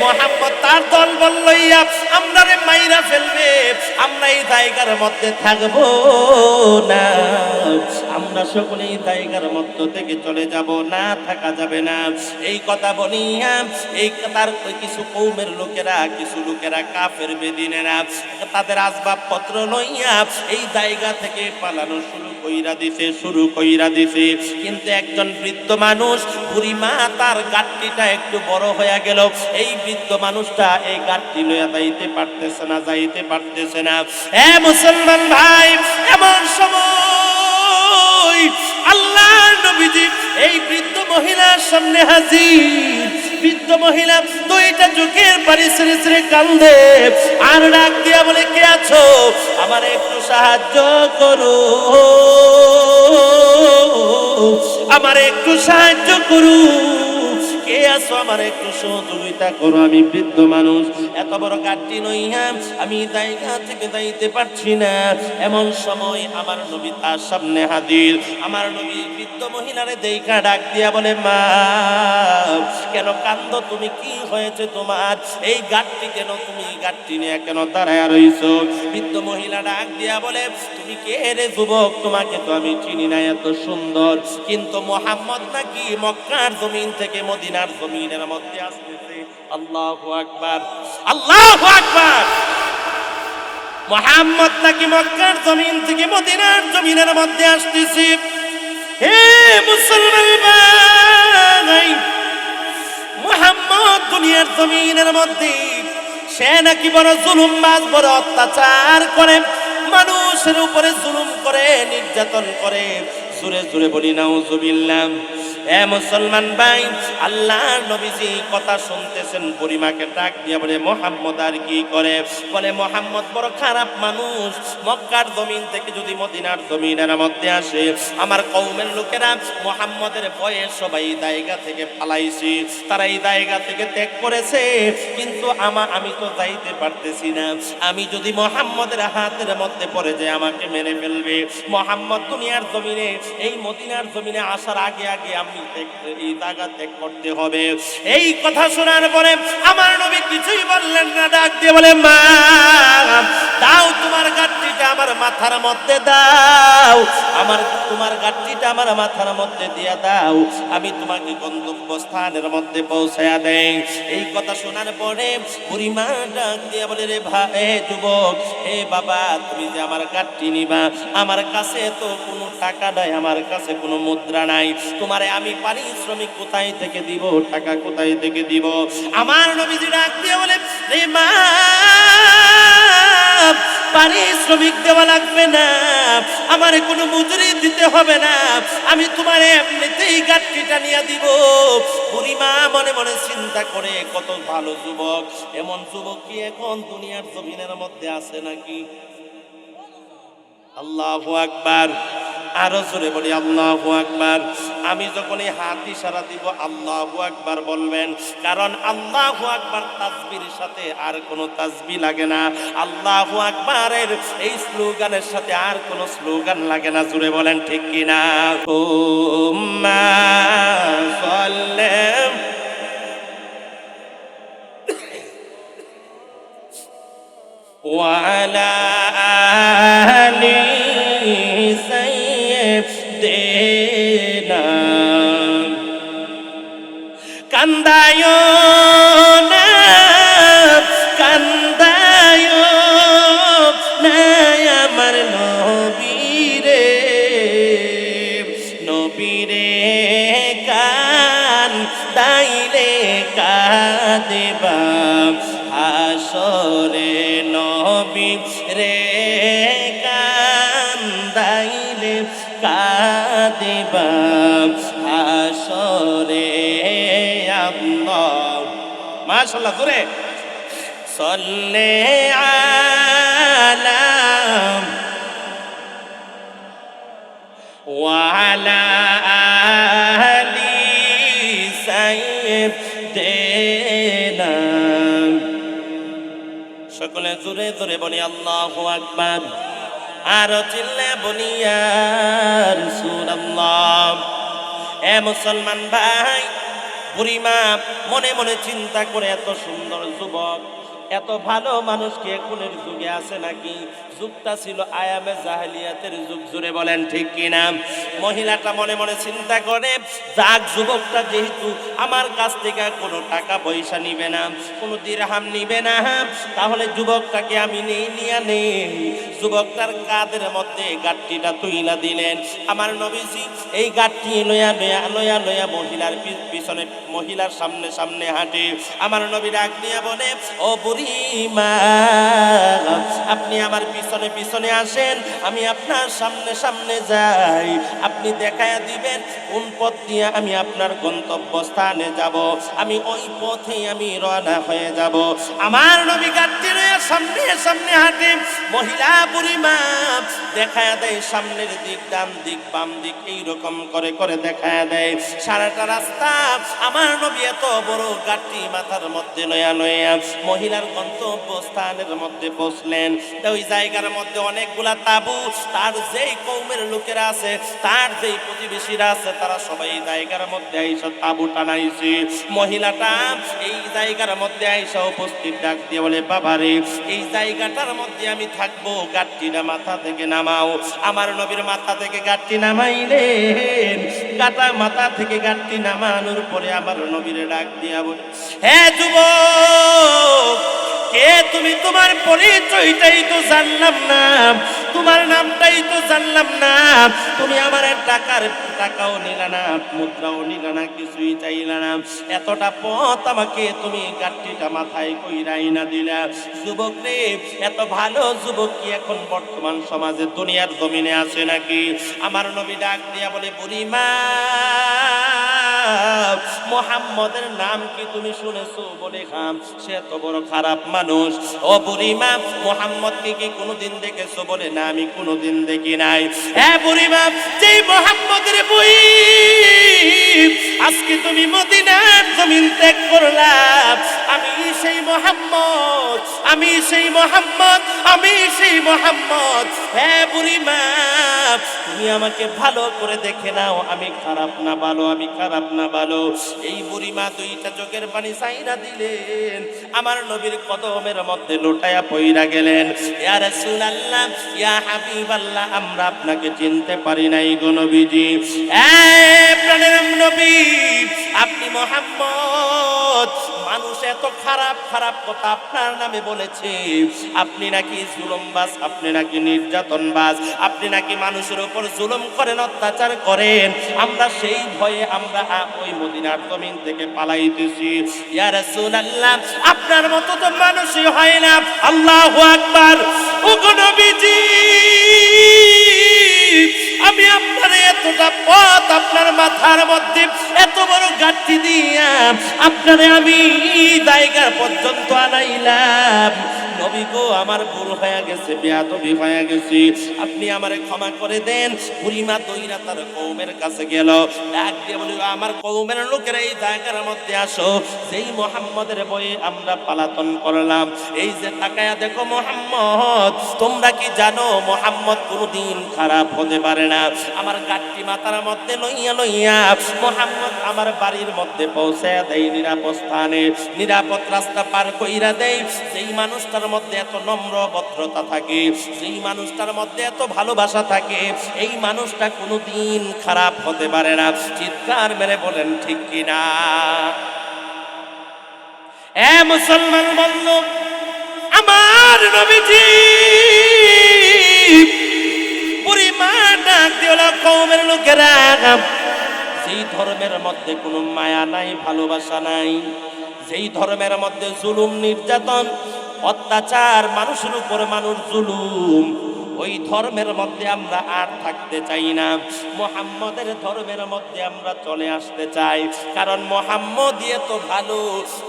মুহাম্মদ তার দলবল লইয়া আমরারে মাইরা ফেলবে, আমরা এই জায়গার মধ্যে থাকবো না, আমরা সকলে এই জায়গার মধ্য থেকে চলে যাব, না থাকা যাবে না। এই কথা বলিয়া এই তার কিছু কওমের লোকেরা, কিছু লোকেরা কাফের বেদিনেরা তাদের আসবাবপত্র লইয়া এই জায়গা থেকে পালানো শুরু কইরা দিছে। কিন্তু একজন বৃদ্ধ মানুষ, বুড়ি মা, তার গাট্টিটা একটু বড় হয়ে গেল। এই বৃদ্ধ মানুষটা এই গাট্টি লইয়া যাইতে পারতেছে না। এ মুসলমান ভাই, এমন সময় আল্লাহর নবীজি এই বৃদ্ধ মহিলার সামনে হাজির। বৃদ্ধ মহিলা দুইটা চোখের পানি ছেড়ে ছেড়ে কান্দে, আর ডাক দিয়া বলে, কে আছো? আমার একটু সাহায্য করো, আমার একটু সাহায্য করো, কে আছো? আমার একটু সহযোগিতা করো, আমি বৃদ্ধ মানুষ, এত বড় গাড়ি নইয়া আমি জায়গা থেকে যাইতে পারছি না। এমন সময় আমার নবী তার সামনে হাজির। আমার নবী বৃদ্ধ মহিলারে দেখা ডাক দিয়া বলে, মা কেন কান্দো তুমি? কি হয়েছে তোমার? এই গাড়ি কেন, তুমি গাড়ি নিয়ে কেন দাঁড়ায় রইছো? বৃদ্ধ মহিলা ডাক দিয়া বলে, তুমি কে রে যুবক? তোমাকে তো আমি চিনি না, এত সুন্দর, কিন্তু মুহাম্মদ নাকি মক্কার জমিন থেকে মদিনার জমিনের মধ্যে আসতেছে। আল্লাহু আকবার, আল্লাহু আকবার। মুহাম্মদ নাকি মক্কার জমিন থেকে মদিনার জমিনের মধ্যে আসতেছে। হে মুসলমান ভাই, মুহাম্মদ দুনিয়ার জমিনের মধ্যে সে নাকি বড় জুলুমবাজ, বড় অত্যাচার করে, মানুষের উপরে জুলুম করে, নির্যাতন করে। জোরে জোরে বলি নাউজুবিল্লাহ। এ মুসলমান ভাই, আল্লাহর নবীজি কথা শুনতেছেন, বুড়িমাকে ডাক দিয়ে বলে, মুহাম্মদ আর কি করে? বলে, মুহাম্মদ বড় খারাপ মানুষ, মক্কার জমিন থেকে যদি মদিনার জমিনের মধ্যে আসে, আমার কওমের লোকেরা মুহাম্মদের ভয়ে সবাই জায়গা থেকে পালাইছে, তারা এই জায়গা থেকে ত্যাগ করেছে, কিন্তু আমি তো যাইতে পারতেছি না। আমি যদি মুহাম্মদের হাতের মধ্যে পড়ে যায় আমাকে মেরে ফেলবে। মুহাম্মদ দুনিয়ার জমিনে, এই মদিনার জমিনে আসার আগে আগে আমি এই জায়গা ত্যাগ করতে হবে। এই কথা শোনার পরে আমার নবী কিছুই বললেন না, ডাক দিয়ে বলে, মা দাও তোমার গাড়ি গাঁটটিটা আমার মাথার মধ্যে দাও, তোমার গাঁটটিটা আমার মাথার মধ্যে দিয়া দাও, আমি তোমাকে গন্তব্যস্থানের মধ্যে পৌঁছায়া দেই। এই কথা শোনার পরে বুড়িমা ডাক দিয়া বলে, রে ভাই যুবক, হে বাবা, তুমি যে আমার গাঁটটি নিবা, আমার কাছে তো কোনো টাকা নাই, আমার কাছে কোনো মুদ্রা নাই, তোমারে আমি পারিশ্রমিক কোথায় থেকে দিব, টাকা কোথায় থেকে দিব? আমার নবীজি ডাক দিয়ে বলে, রে মা, পারিশ্রমিক দেওয়া লাগবে না, আমারে কোনো মজুরি দিতে হবে না, আমি তোমারে এমনিতেই গাঁটটিটা নিয়ে দিব। বুড়িমা মনে মনে চিন্তা করে, কত ভালো যুবক, এমন যুবক কি এখন দুনিয়ার জমিনের মধ্যে আছে নাকি? আল্লাহু আকবার, আরো জোরে বলি আল্লাহু আকবার। আমি যখন এই হাত ইশারা দিব আল্লাহু আকবার বলবেন, কারণ আল্লাহু আকবার তাসবির সাথে আর কোনো তাসবিহ লাগে না, আল্লাহু আকবারের এই স্লোগানের সাথে আর কোনো স্লোগান লাগে না। জোরে বলেন ঠিক কিনা? উম্মা সাল্লাম ওয়া আলা আলি সাইয়্যিদিনা। কান্দায়ো না, কান্দায়ো না আমার নবীরে, নবীরে কান্দাইলে কাঁদেবা হাসরে, নবী রে কান্দাইলে কাঁদেবা হাসরে। আল্লাহ, মাশাআল্লাহ, জোরে সাল্লে আলা ওয়া আলা আলি সাইয়্যিদিনা। সকলে জোরে জোরে বলি আল্লাহু আকবার, আর চিল্লে বলি ইয়া রাসূলুল্লাহ। এ মুসলমান ভাই, বুড়িমা মনে মনে চিন্তা করে, এত সুন্দর যুবক, এত ভালো মানুষ কি এখনের যুগে আছে নাকি? যুগটা ছিল আয়ামে জাহেলিয়াতের যুগ। জুড়ে বলেন ঠিক কিনা? মহিলাটা মনে মনে চিন্তা করে, যাক, যুবকটা যেহেতু আমার কাছ থেকে কোনো টাকা পয়সা নিবে না, কোনো দিরহাম নিবে না, তাহলে যুবকটাকে আমি নিয়ে নেই। যুবকটার কাঁধের মধ্যে গাঁটটিটা তুইলা দিলেন। আমার নবীজি এই গাঁটটি লয়া লয়া লয়া লয়া মহিলার পিছনে, মহিলার সামনে সামনে হাঁটে। আমার নবী ডাক দিয়া বলে, ও বুড়িমা, আপনি আমার পিছনে পিছনে আসেন, আমি আপনার সামনে সামনে যাই, আপনি দেখায়া দিবেন কোন পথ দিয়ে আমি আপনার গন্তব্যস্থানে যাব, আমি ওই পথে আমি রওনা হয়ে যাব। আমার নবী গাড়ি নিয়ে সামনে সামনে হাঁটে, মহিলা বুড়িমা দেখায়া দেয় সামনের দিক, ডান দিক, বাম দিক, এইরকম করে করে দেখায়া দেয়। সারাটা রাস্তা আমার নবী এত বড় গাড়ি মাথার মধ্যে লয়া লয়া মহিলার গন্তব্যস্থানের মধ্যে বসলেন। ওই জায়গার মধ্যে অনেকগুলা তাবু, তার যেই কওমের লোকেরা আছে, তার যেই প্রতিবেশীরা আছে, তারা সবাই এই জায়গার মধ্যে আইসা তাবু টানাইছে। মহিলাটা এই জায়গার মধ্যে আইসা উপস্থিত, ডাক দিয়ে বলে, বাবারে, এই জায়গাটার মধ্যে আমি থাকবো, গাড়িটা মাথা থেকে নামাও। আমার নবীর মাথা থেকে গাড়ি নামাইলেন। গাটা মাথা থেকে গাড়ি নামানোর পরে আমার নবীর ডাক দিয়া বলে, হে যুবক, কে তুমি? তোমার পরিচয়টাই তো জানলাম না, তোমার নামটাই তো জানলাম না, তুমি আমার টাকাও নিলা না, মুদ্রাও নিলা না, কিছুই চাইলা না, এতটা পথ আমাকে তুমি গাড়িটা মাথায় কইরাই না দিলা। যুবক রে, এত ভালো যুবক কি এখন বর্তমান সমাজে দুনিয়ার জমিনে আছে নাকি? আমার নবী ডাক দিয়া বলে, বুড়িমা, মুহাম্মদের নাম কি তুমি শুনেছো? বলে, খাম, সে এত বড় খারাপ মানুষ। ও বুড়িমা, মুহাম্মদকে কি কোনোদিন দেখেছো? বলে, না, আমি কোনোদিন দেখি নাই। হ্যাঁ বুড়িমা, যেই মুহাম্মদের বই আজকে তুমি মদিনার জমিন ত্যাগ করলা, আমি সেই মুহাম্মদ, আমি সেই মোহাম্মদ, আমি সেই মোহাম্মদ। হ্যাঁ বুড়িমা, তুমি আমাকে ভালো করে দেখে নাও, আমি খারাপ না ভালো, আমি খারাপ না ভালো। এই বুড়িমা দুইটা চোখের পানি সাইরা দিলেন, আমার নবীর কদমের মধ্যে লোটায়া পইরা গেলেন। ইয়া রাসূলুল্লাহ, ইয়া হাবিবাল্লাহ, আমরা আপনাকে চিনতে পারি নাই গো নবীজি। প্রাণের নবী, আপনি মুহাম্মদ। মানুষ এত খারাপ খারাপ কথা আপনার নামে বলেছে, আপনি নাকি জুলুমবাজ, আপনি নাকি নির্যাতনবাজ, আপনি নাকি মানুষের উপর জুলুম করেন, অত্যাচার করেন। আমরা সেই ভয়ে আমরা ওই মদিনার জমিন থেকে পালাইতেছি। ইয়া রাসূলুল্লাহ, আপনার মতো তো মানুষই হয় না। আল্লাহু আকবার। ওগো নবীজি, আমি আপনার এতটা পথ আপনার মাথার মধ্যে এত বড় গাঁটটি দিয়া আপনারে আমি জায়গা পর্যন্ত আনাইলাম। নবী গো, আমার ভুল হয়ে গেছে, বেয়াদবি হয়ে গেছে, আপনি আমারে ক্ষমা করে দেন। বুড়িমা দইরা তার কওমের কাছে গেল, ডাক দিয়ে বলিল, আমার কওমের লোকেরা এই জায়গার মধ্যে আসো, যেই মুহাম্মদের বয়ে আমরা পালাতন করলাম। এই যে তাকায়া দেখো মুহাম্মদ, তোমরা কি জানো মুহাম্মদ কোনদিন খারাপ হতে পারে না। আমার গাঁটটি মাথার মধ্যে লইয়া লইয়া মুহাম্মদ আমার বাড়ির মধ্যে পৌঁছায়া দেয়, নিরাপদ স্থানে, নিরাপদ রাস্তা পার কইরা দেয়। যেই মানুষটার মধ্যে এত নম্র ভদ্রতা থাকে, যেই মানুষটার মধ্যে এত ভালোবাসা থাকে, এই মানুষটা কোনোদিন খারাপ হতে পারে না। চিৎকার মেরে বলেন ঠিক কিনা? মুসলমান বলল, আমার নবীজি বুড়িমা ডাক দিল, কওমের লোকেরা, যেই ধর্মের মধ্যে কোনো মায়া নাই, ভালোবাসা নাই, যেই ধর্মের মধ্যে জুলুম, নির্যাতন, অত্যাচার, মানুষের উপর মানুষ জুলুম, ওই ধর্মের মধ্যে আমরা আর থাকতে চাই না। মুহাম্মদের ধর্মের মধ্যে আমরা চলে আসতে চাই, কারণ মুহাম্মদ তো ভালো,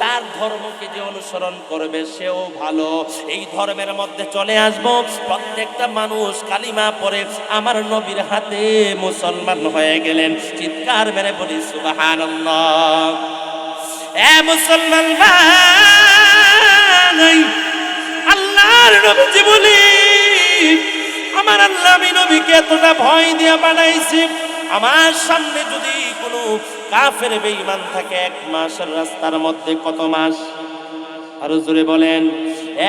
তার ধর্মকে যে অনুসরণ করবে সেও ভালো। এই ধর্মের মধ্যে চলে আসব। প্রত্যেকটা মানুষ কালিমা পড়ে আমার নবীর হাতে মুসলমান হয়ে গেলেন। চিৎকার মেরে বলি সুবহানাল্লাহ। মুসলমান ভাই, আল্লাহর নবীজি বলি, আমার আল্লাহ আমি নবীকে এতটা ভয় দিয়ে বানাইছি, আমার সামনে যদি কোনো কাফের বেঈমান থাকে, এক মাসের রাস্তার মধ্যে, কত মাস? আরো জোরে বলেন।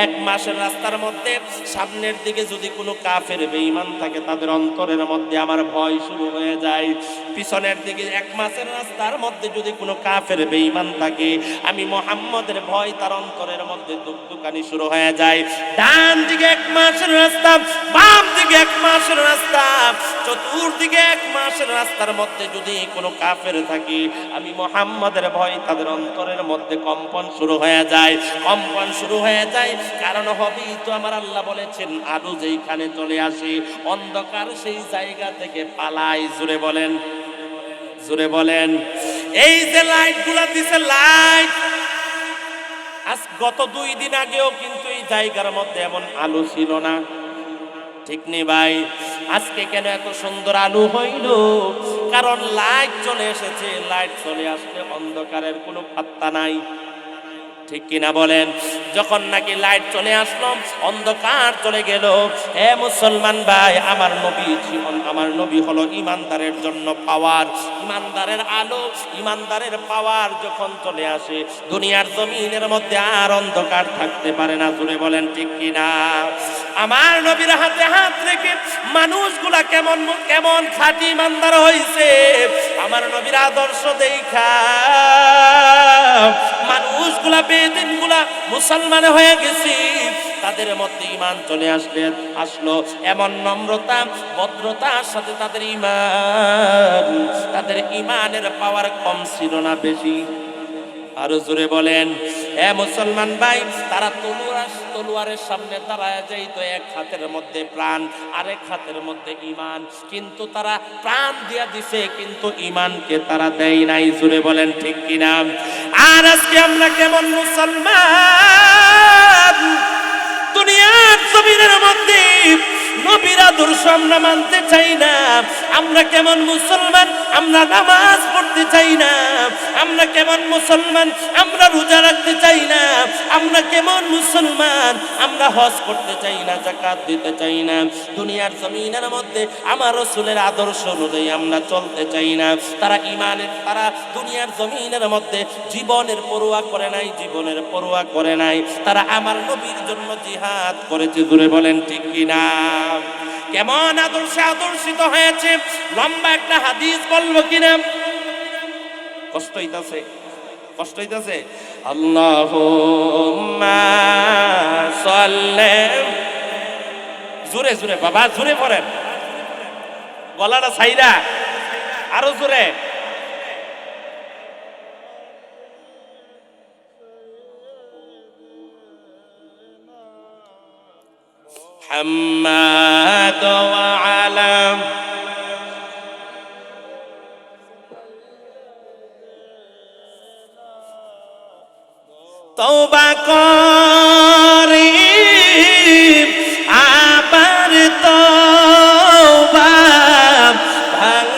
এক মাসের রাস্তার মধ্যে সামনের দিকে যদি কোনো কাফের বেঈমান থাকে, তাদের অন্তরের মধ্যে আমার ভয় শুরু হয়ে যায়। পিছনের দিকে এক মাসের রাস্তার মধ্যে যদি কোনো কাফের বেঈমান থাকে, আমি মুহাম্মদের ভয় তার অন্তরের মধ্যে দুকদুকানি শুরু হয়ে যায়। ডান দিকে এক মাসের রাস্তা, বাম দিকে এক মাসের রাস্তা, চতুর্দিকে এক মাসের রাস্তার মধ্যে যদি কোনো কাফের থাকে, আমি মুহাম্মদের ভয় তাদের অন্তরের মধ্যে কম্পন শুরু হয়ে যায়, কম্পন শুরু হয়ে যায়। কারণ হবেই তো, আমার আল্লাহ বলেছেন, আলো যেইখানে চলে আসে, অন্ধকার সেই জায়গা থেকে পালাই। জোরে বলেন, জোরে বলেন। এই যে লাইট গুলা দিছে, লাইট, আজ গত 2 দিন আগেও কিন্তু এই জায়গার মধ্যে এমন আলো ছিল না, ঠিক নেই ভাই? আজকে কেন এত সুন্দর আলো হইল? কারণ লাইট চলে এসেছে। লাইট চলে আসলে অন্ধকারের কোনো পাত্তা নাই, ঠিক কিনা বলেন? যখন নাকি লাইট চলে আসলো, অন্ধকার চলে গেল। হে মুসলমান ভাই, আমার নবী জীবন, আমার নবী হলো ইমানদারের জন্য পাওয়ার, ইমানদারের আলো, ইমানদারের পাওয়ার। যখন চলে আসে, দুনিয়ার জমিনের মধ্যে আর অন্ধকার থাকতে পারে না। জুড়ে বলেন ঠিক কিনা? আমার নবীর হাতে হাত রেখে মানুষগুলা কেমন কেমন খাঁটি ইমানদার হইছে, আমার নবীর আদর্শ দেখা মানুষগুলা, বেদিনগুলা মুসলমান হয়ে গেছি। তাদের মধ্যে ঈমান চলে আসলো। এমন নম্রতা, ভদ্রতার সাথে তাদের ঈমান, তাদের ঈমানের পাওয়ার কম ছিল না, বেশি। আরো জোরে বলেন। মুসলমান ভাই, তারা তলোয়ারের সামনে দাঁড়ায় যাইতো, এক হাতের মধ্যে প্রাণ, আরেক হাতের মধ্যে ঈমান, কিন্তু তারা প্রাণ দিয়া দিছে, কিন্তু ঈমানকে তারা দেয় নাই। জোরে বলেন ঠিক কিনা? আর আজকে আমরা কেমন মুসলমান? দুনিয়ার জমিনের মধ্যে নবীর আদর্শ আমরা মানতে চাই না। আমরা কেমন মুসলমান, আমরা নামাজ পড়তে চাই না। আমরা কেমন মুসলমান, আমরা রোজা রাখতে চাই না। আমরা কেমন মুসলমান, আমরা হজ করতে চাই না, যাকাত দিতে চাই না। দুনিয়ার জমিনের মধ্যে আমার রাসূলের আদর্শ অনুযায়ী আমরা চলতে চাই না। তারা দুনিয়ার জমিনের মধ্যে জীবনের পরোয়া করে নাই, জীবনের পরোয়া করে নাই। তারা আমার নবীর জন্য জিহাদ করেছে। জোরে বলেন ঠিক কিনা? কেমন আদর্শে আদর্শিত হয়েছে, লম্বা একটা হাদিস বলবো কিনা? কষ্ট হইতাছে, কষ্ট হইতাছে। আল্লাহুম্মা সাল্লি, জোরে জোরে বাবা, জোরে পড়েন, গলাটা ছাইরা আরো জোরে। محمد وعلى তওবা করি আবার তওবা ভাঙ্গিলাম,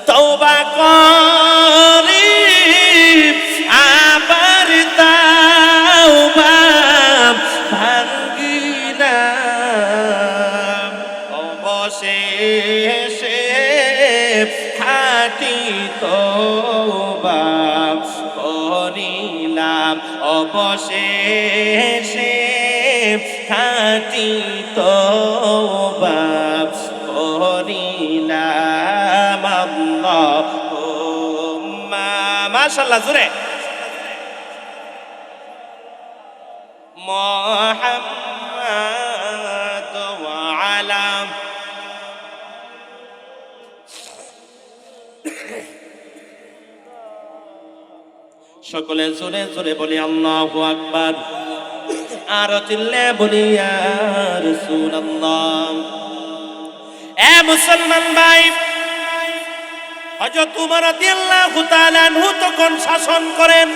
তওবা করি আবার তওবা ভাঙ্গিলাম, অবশেষে খাঁটি তওবা করিলাম, অবশেষে খাঁটি তওবা করিলাম। আল্লাহুম্মা, মাশাআল্লাহ, জোরে, মুহাম্মাদ ওয়া আলা, সকলে জোরে জোরে বলি আল্লাহু আকবার, আর চিল্লে বলি ইয়া রাসূলুল্লাহ। এ মুসলমান ভাই, হযরত উমর রাদিয়াল্লাহু তাআলা আনহু তখন শাসন করেন।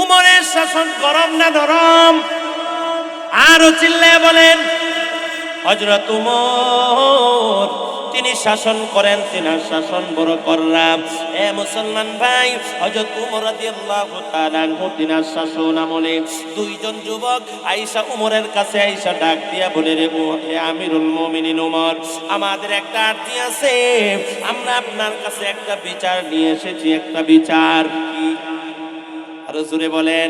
উমরের শাসন গরম না নরম? আরো চিল্লে বলেন। হযরত উমর তিনি শাসন করেন, তিনার শাসন বড় করলাম। এ মুসলমান ভাই, হযরত উমর রাদিয়াল্লাহু তাআলা আনহু তিনার শাসন আমলে দুইজন যুবক আয়েশা উমরের কাছে আয়েশা ডাক দিয়া বলে, রে আমিরুল মুমিনিন উমর, আমাদের একটা আরজি আছে, আমরা আপনার কাছে একটা বিচার নিয়ে এসেছি। একটা বিচার কি? আরো জোরে বলেন।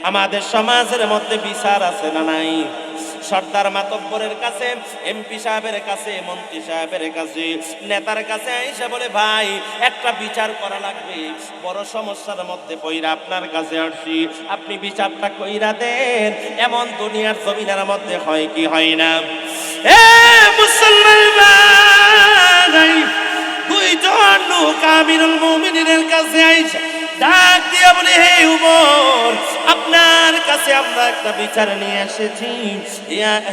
আমাদের সমাজের মধ্যে বিচার আছে না নাই? সর্দার মাতব্বরের কাছে, এমপি সাহেবের কাছে, মন্ত্রী সাহেবের কাছে, নেতার কাছে আইসা বলে, ভাই একটা বিচার করা লাগবে, বড় সমস্যার মধ্যে পইরা আপনার কাছে আসছি, আপনি বিচারটা কইরা দেন। এমন দুনিয়ার জমিনের মধ্যে হয় কি হয় না? এ মুসলমান ভাই, দুইজন লোক আমিরুল মুমিনিনের কাছে আইসা ডাক দিয়া বলে, হে উমর, আপনার কাছে আমরা একটা বিচার নিয়ে এসেছি।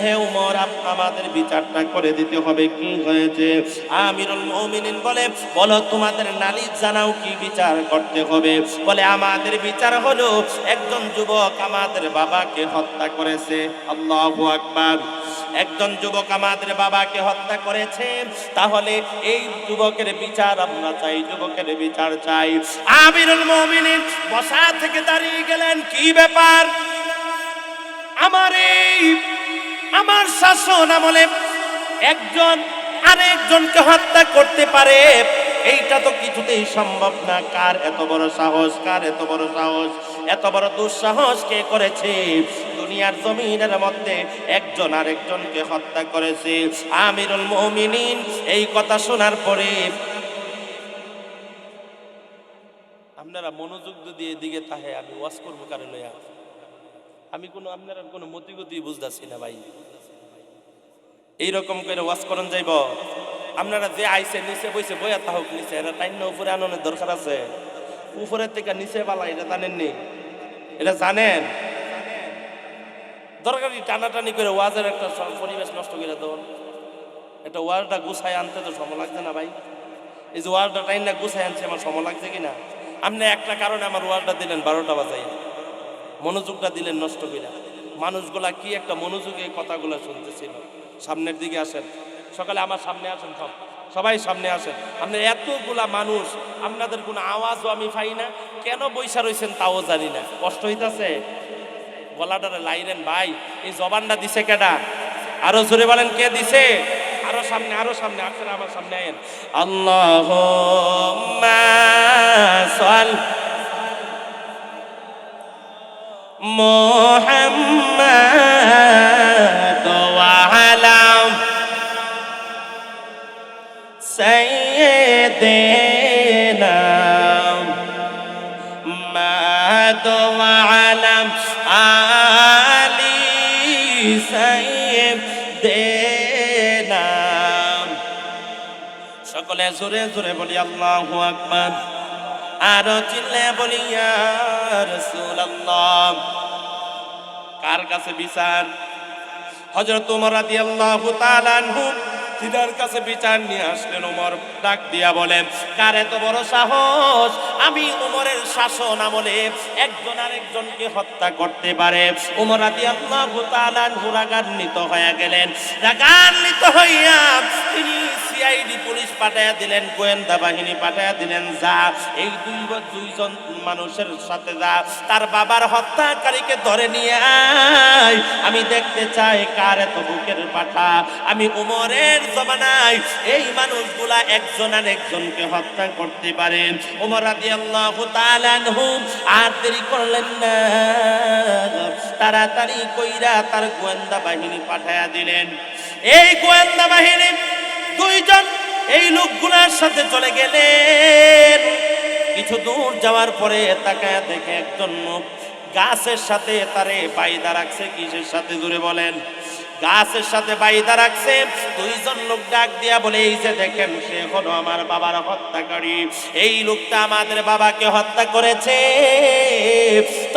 হে উমর, আমাদের বিচারটা করে দিতে হবে। কি হয়েছে? আমিরুল মুমিনিন বলে, বলো তোমাদের নালিশ জানাও, কি বিচার করতে হবে? বলে, আমাদের বিচার হলো একজন যুবক আমাদের বাবাকে হত্যা করেছে। আল্লাহু আকবার। একজন যুবক আমাদের বাবাকে হত্যা করেছে, তাহলে এই যুবকের বিচার আমরা চাই, যুবকের বিচার চাই। আমিরুল মুমিনিন বসা থেকে দাঁড়িয়ে গেলেন, কি ব্যাপার? আমার শাসন আমলে একজন আরেকজনকে হত্যা করতে পারে, এইটা তো কিছুতেই সম্ভব না। কার এত বড় সাহস? কার এত বড় সাহস? এত বড় দুঃসাহস কে করেছে? দুনিয়ার জমিনের মধ্যে একজন আরেকজনকে হত্যা করেছে। আমিরুল মুমিনিন এই কথা শোনার পরে, আপনারা মনোযোগ দিয়ে এদিকে তাহে, আমি ওয়াজ করবো কারে লইয়া, আমি আপনারা কোনো মতিগতি বুঝতেছি না ভাই। এইরকম করে ওয়াজ করন যাইব? আপনারা যে আইসে নিচে বইছে বইয়া তাহক নিচে, এটা টাইম উপরে আননের দরকার আছে। উপরের থেকে নিচে বালা, এটা জানেননি? এটা জানেন? দরকারি টানাটানি করে ওয়াজের একটা পরিবেশ নষ্ট করে দেন। একটা ওয়াজটা গুছায় আনতে তো সময় লাগছে না ভাই? এই যে ওয়াজটা টাইম না গুছায় আনছে, আমার সময় লাগছে কিনা? আপনি একটা কারণে আমার ওয়াজটা দিলেন 12টা বাজাই, মনোযোগটা দিলেন নষ্ট কইরা। মানুষগুলা কি একটা মনোযোগে কথাগুলো শুনতেছিল। সামনের দিকে আসেন, সকালে আমার সামনে আসেন, সবাই সামনে আসেন। আপনার এতগুলা মানুষ, আপনাদের কোনো আওয়াজও আমি পাই না, কেন বইসা রয়েছেন তাও জানি না। কষ্ট হইতাছে? গলাটারে লাইনেন ভাই, এই জবানটা দিছে কেডা? আরো জোরে বলেন, কে দিছে? আরো সামনে, আরো সামনে আসেন, আমার সামনে আয়েন। আল্লাহুম্মা সাল্লি মুহাম্মাদ ওয়া আলা সাইয়্যিদিনা মুহাম্মাদ ওয়া আলা আলি সাইয়্যিদিনা। সকলে জোরে জোরে বলি আল্লাহু আকবার। আরো চিল্লে বলি ইয়া রাসূলুল্লাহ। কার কাছে বিচার? হযরত ওমর রাদিয়াল্লাহু তাআলা আনহু তিনার কাছে বিচার নিয়ে আসলেন। ওমর ডাক দিয়া বলেন, কার এত বড় সাহস আমি ওমরের শাসন আমলে একজন আরেকজনকে হত্যা করতে পারে? ওমর রাদিয়াল্লাহু তাআলা আনহু রাগান্বিত হয়ে গেলেন। রাগান্বিত হইয়া তিনি সিআইডি পুলিশ পাঠায়া দিলেন, গোয়েন্দা বাহিনী পাঠায়া দিলেন, যা এই দুইজন মানুষের সাথে যা তার বাবার হত্যাকারীকে ধরে নিয়ে আয়, আমি দেখতে চাই কার এত বুকের পাঠা। আমি ওমরের জমানায় এই মানুষগুলা একজন আর একজনকে হত্যা করতে পারেন। ওমর রাদিয়াল্লাহু তাআলা আনহু আর দেরি করলেন না, তাড়াতাড়ি কইরা তার গোয়েন্দা বাহিনী পাঠায়া দিলেন। এই গোয়েন্দা বাহিনী দুইজন এই লোকগুলার সাথে চলে গেলেন। কিছু দূর যাওয়ার পরে তাকায়া দেখে একজন লোক গাছের সাথে তারে বাইদা রাখছে। কিসের সাথে জুড়ে বলেন? গাছের সাথে বাইদা রাখছে। দুইজন লোক ডাক দিয়া বলে, এই যে দেখেন, সে হলো আমার বাবার হত্যাকারী, এই লোকটা আমাদের বাবাকে হত্যা করেছে।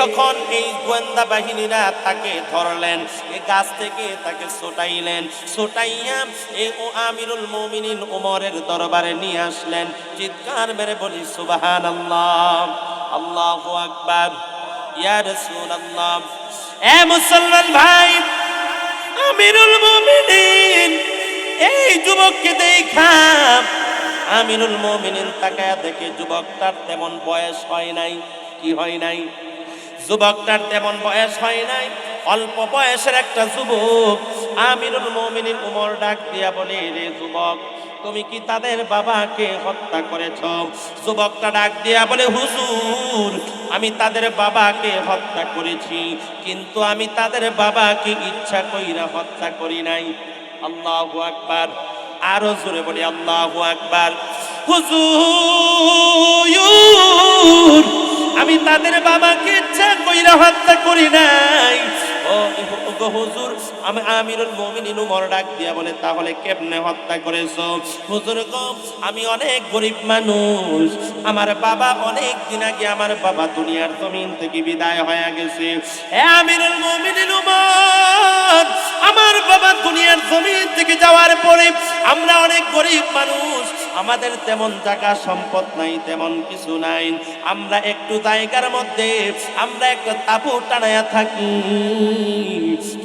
তখন এই গোয়েন্দা বাহিনীরা তাকে ধরলেন, এই গাছ থেকে তাকে ছোটাইলেন, ছোটাইয়া এই আমিরুল মুমিনিন ওমরের দরবারে নিয়ে আসলেন। চিৎকার মেরে বলি সুবহানাল্লাহ, আল্লাহু আকবার, ইয়া রাসূলুল্লাহ। এ মুসলমান ভাই, আমিরুল মুমিনিন এই যুবককে দেখা, আমিরুল মুমিনিন তাকায়া দেখে যুবকটার তেমন বয়স হয় নাই। কি হয় নাই? যুবকটার তেমন বয়স হয় নাই, অল্প বয়সের একটা যুবক। আমিরুল মুমিনিন ওমর ডাক দিয়া বলে, রে যুবক, তুমি কি তাদের বাবাকে হত্যা করেছ? যুবকটা ডাক দিয়া বলে, হুজুর, আমি তাদের বাবাকে হত্যা করেছি, কিন্তু আমি তাদের বাবাকে ইচ্ছা কইরা হত্যা করি নাই। আল্লাহু আকবার। আরো জোরে বলি আল্লাহু আকবার। হুজুর, আমি তাদের বাবাকে ইচ্ছা কইরা হত্যা করি নাই। ও হুজুর, আমি আমিরুল মুমিনিন ওমর ডাক দিয়া বলে, তাহলে কেমনে হত্যা করেছো? হুজুর গো, আমি অনেক গরিব মানুষ, আমার বাবা অনেক দিন আগে আমার বাবা দুনিয়ার জমিন থেকে বিদায় হয়ে গেছে। হে আমিরুল মুমিনিন ওমর, আমার বাবা দুনিয়ার জমিন থেকে যাওয়ার পরে আমরা অনেক গরিব মানুষ, আমাদের তেমন জায়গা সম্পদ নাই, তেমন কিছু নাই। আমরা একটু জায়গার মধ্যে আমরা একটা তাঁবু টানায়া থাকি,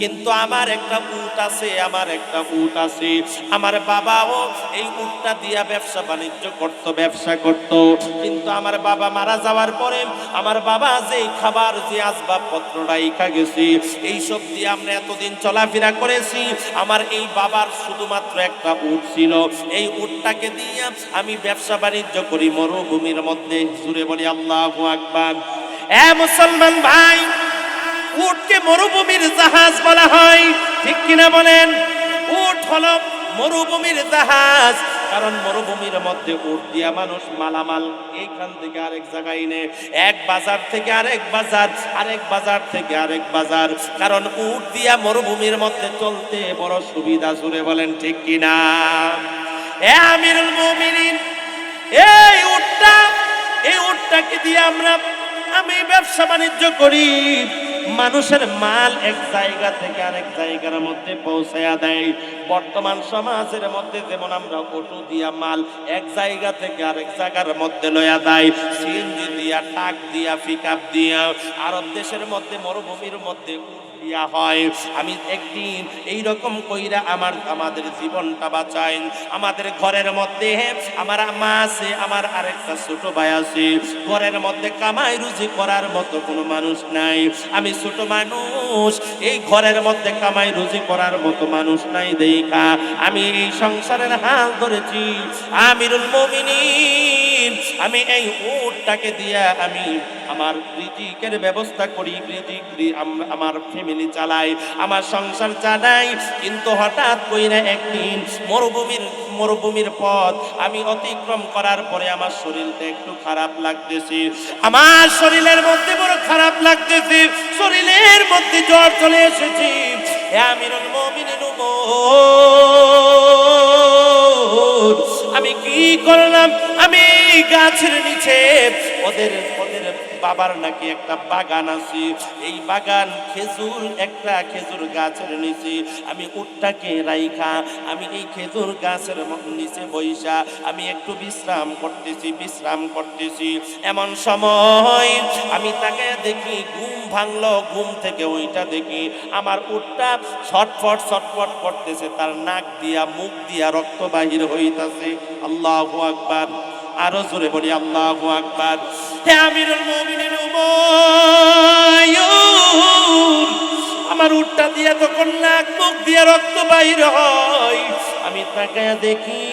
কিন্তু আমার একটা উট আছে, আমার একটা উট আছে। আমার বাবাও এই উটটা দিয়া ব্যবসা বাণিজ্য করত, ব্যবসা করত। কিন্তু আমার বাবা মারা যাওয়ার পরে আমার বাবা যে খাবার, যে আসবাবপত্র রাইখা গেছে, এইসব দিয়ে আমরা এতদিন চলাফেরা করেছি। আমার এই বাবার শুধুমাত্র একটা উট ছিল, এই উটটাকে দিয়ে আমি ব্যবসা বাণিজ্য করি মরুভূমির মধ্যে। জুড়ে বলি আল্লাহু আকবার। এ মুসলমান ভাই, উটকে মরুভূমির জাহাজ বলা হয়, ঠিক কিনা বলেন? উট হলো মরুভূমির জাহাজ, কারণ মরুভূমির মধ্যে উট দিয়া মানুষ মালামাল এইখান থেকে আরেক জায়গায় নে, এক বাজার থেকে আরেক বাজার, আরেক বাজার থেকে আরেক বাজার। কারণ উট দিয়া মরুভূমির মধ্যে চলতে বড় সুবিধা। জুড়ে বলেন ঠিক কিনা? এ আমিরুল মুমিনিন, এই উটটাকে দিয়ে আমি ব্যবসা বাণিজ্য করি। মানুষের মাল এক জায়গা থেকে আরেক জায়গার মধ্যে পৌঁছায়া দেয়। বর্তমান সমাজের মধ্যে যেমন আমরা অটো দিয়া মাল এক জায়গা থেকে আরেক জায়গার মধ্যে লয়া দেয়, সিএনজি দিয়া, ট্রাক দিয়া, পিকআপ দিয়া, আরব দেশের মধ্যে মরুভূমির মধ্যে দিয়া হয়। আমি একদিন এই রকম কইরা আমাদের জীবনটা বাঁচাই। আমাদের ঘরের মধ্যে আমার মা আছে, আমার আরেকটা ছোট ভাই আছে, ঘরের মধ্যে কামাই রুজি করার মতো কোনো মানুষ নাই। আমি ছোট মানুষ, এই ঘরের মধ্যে কামাই রুজি করার মতো মানুষ নাই দেখা আমি এই সংসারের হাল ধরেছি। আমিরুল মুমিনিন, আমি এই উটটাকে দিয়া আমি আমার রিজিকের ব্যবস্থা করি, আমার ফ্যামিলি চালাই, আমার সংসার চালাই। কিন্তু হঠাৎ কইরা একদিন মরুভূমির পথ আমি অতিক্রম করার পরে আমার শরীরটা একটু খারাপ লাগতেছে, আমার শরীরের মধ্যে বড় খারাপ লাগতেছে, শরীরের মধ্যে জ্বর চলে এসেছে। হে আমিরুল মুমিনিন উমর, আমি কি করলাম? আমি গাছের নিচে ওদের বাবার নাকি একটা বাগান আছে, এই বাগান একটা খেজুর গাছের নিচে আমি উটটাকে রাইখা আমি এই খেজুর গাছের নিচে বইসা আমি একটু বিশ্রাম করতেছি। এমন সময় আমি তাকে দেখি ঘুম ভাঙলো, ঘুম থেকে ওইটা দেখি আমার উটটা ছটফট করতেছে, তার নাক দিয়া মুখ দিয়া রক্ত বাহির হইতাছে। আল্লাহু আকবার, আরো জোরে বলি আল্লাহু আকবার। হে আমিরুল মুমিনিন উমাইর, আমার উটটা দিয়ে তখন নাক মুখ দিয়ে রক্ত বাইর হয়, আমি তাকায়া দেখি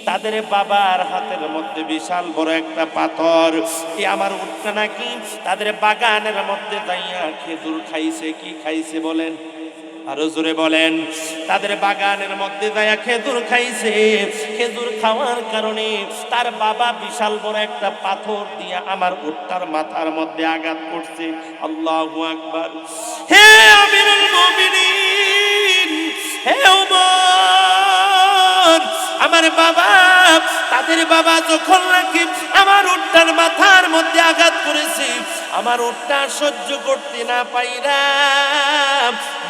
তাদের বাবার হাতের মধ্যে বিশাল বড় একটা পাথর। কি আমার উটটা নাকি তাদের বাগানের মধ্যে যাইয়া খেজুর খাইছে। কি খাইছে বলেন? আরো জোরে বলেন। তাদের বাগানের মধ্যে যায়া খেজুর খাইছে। খেজুর খাওয়ার কারণে তার বাবা বিশাল বড় একটা পাথর দিয়ে আমার উটটার মাথার মধ্যে আঘাত করছে। আল্লাহু আকবার। হে আমিরুল মুমিনিন, হে ওমর, আমার বাবা, তাদের বাবা যখন নাকি আমার উটটার মাথার মধ্যে আঘাত করেছে, আমার উটটা সহ্য করতে না পাইরা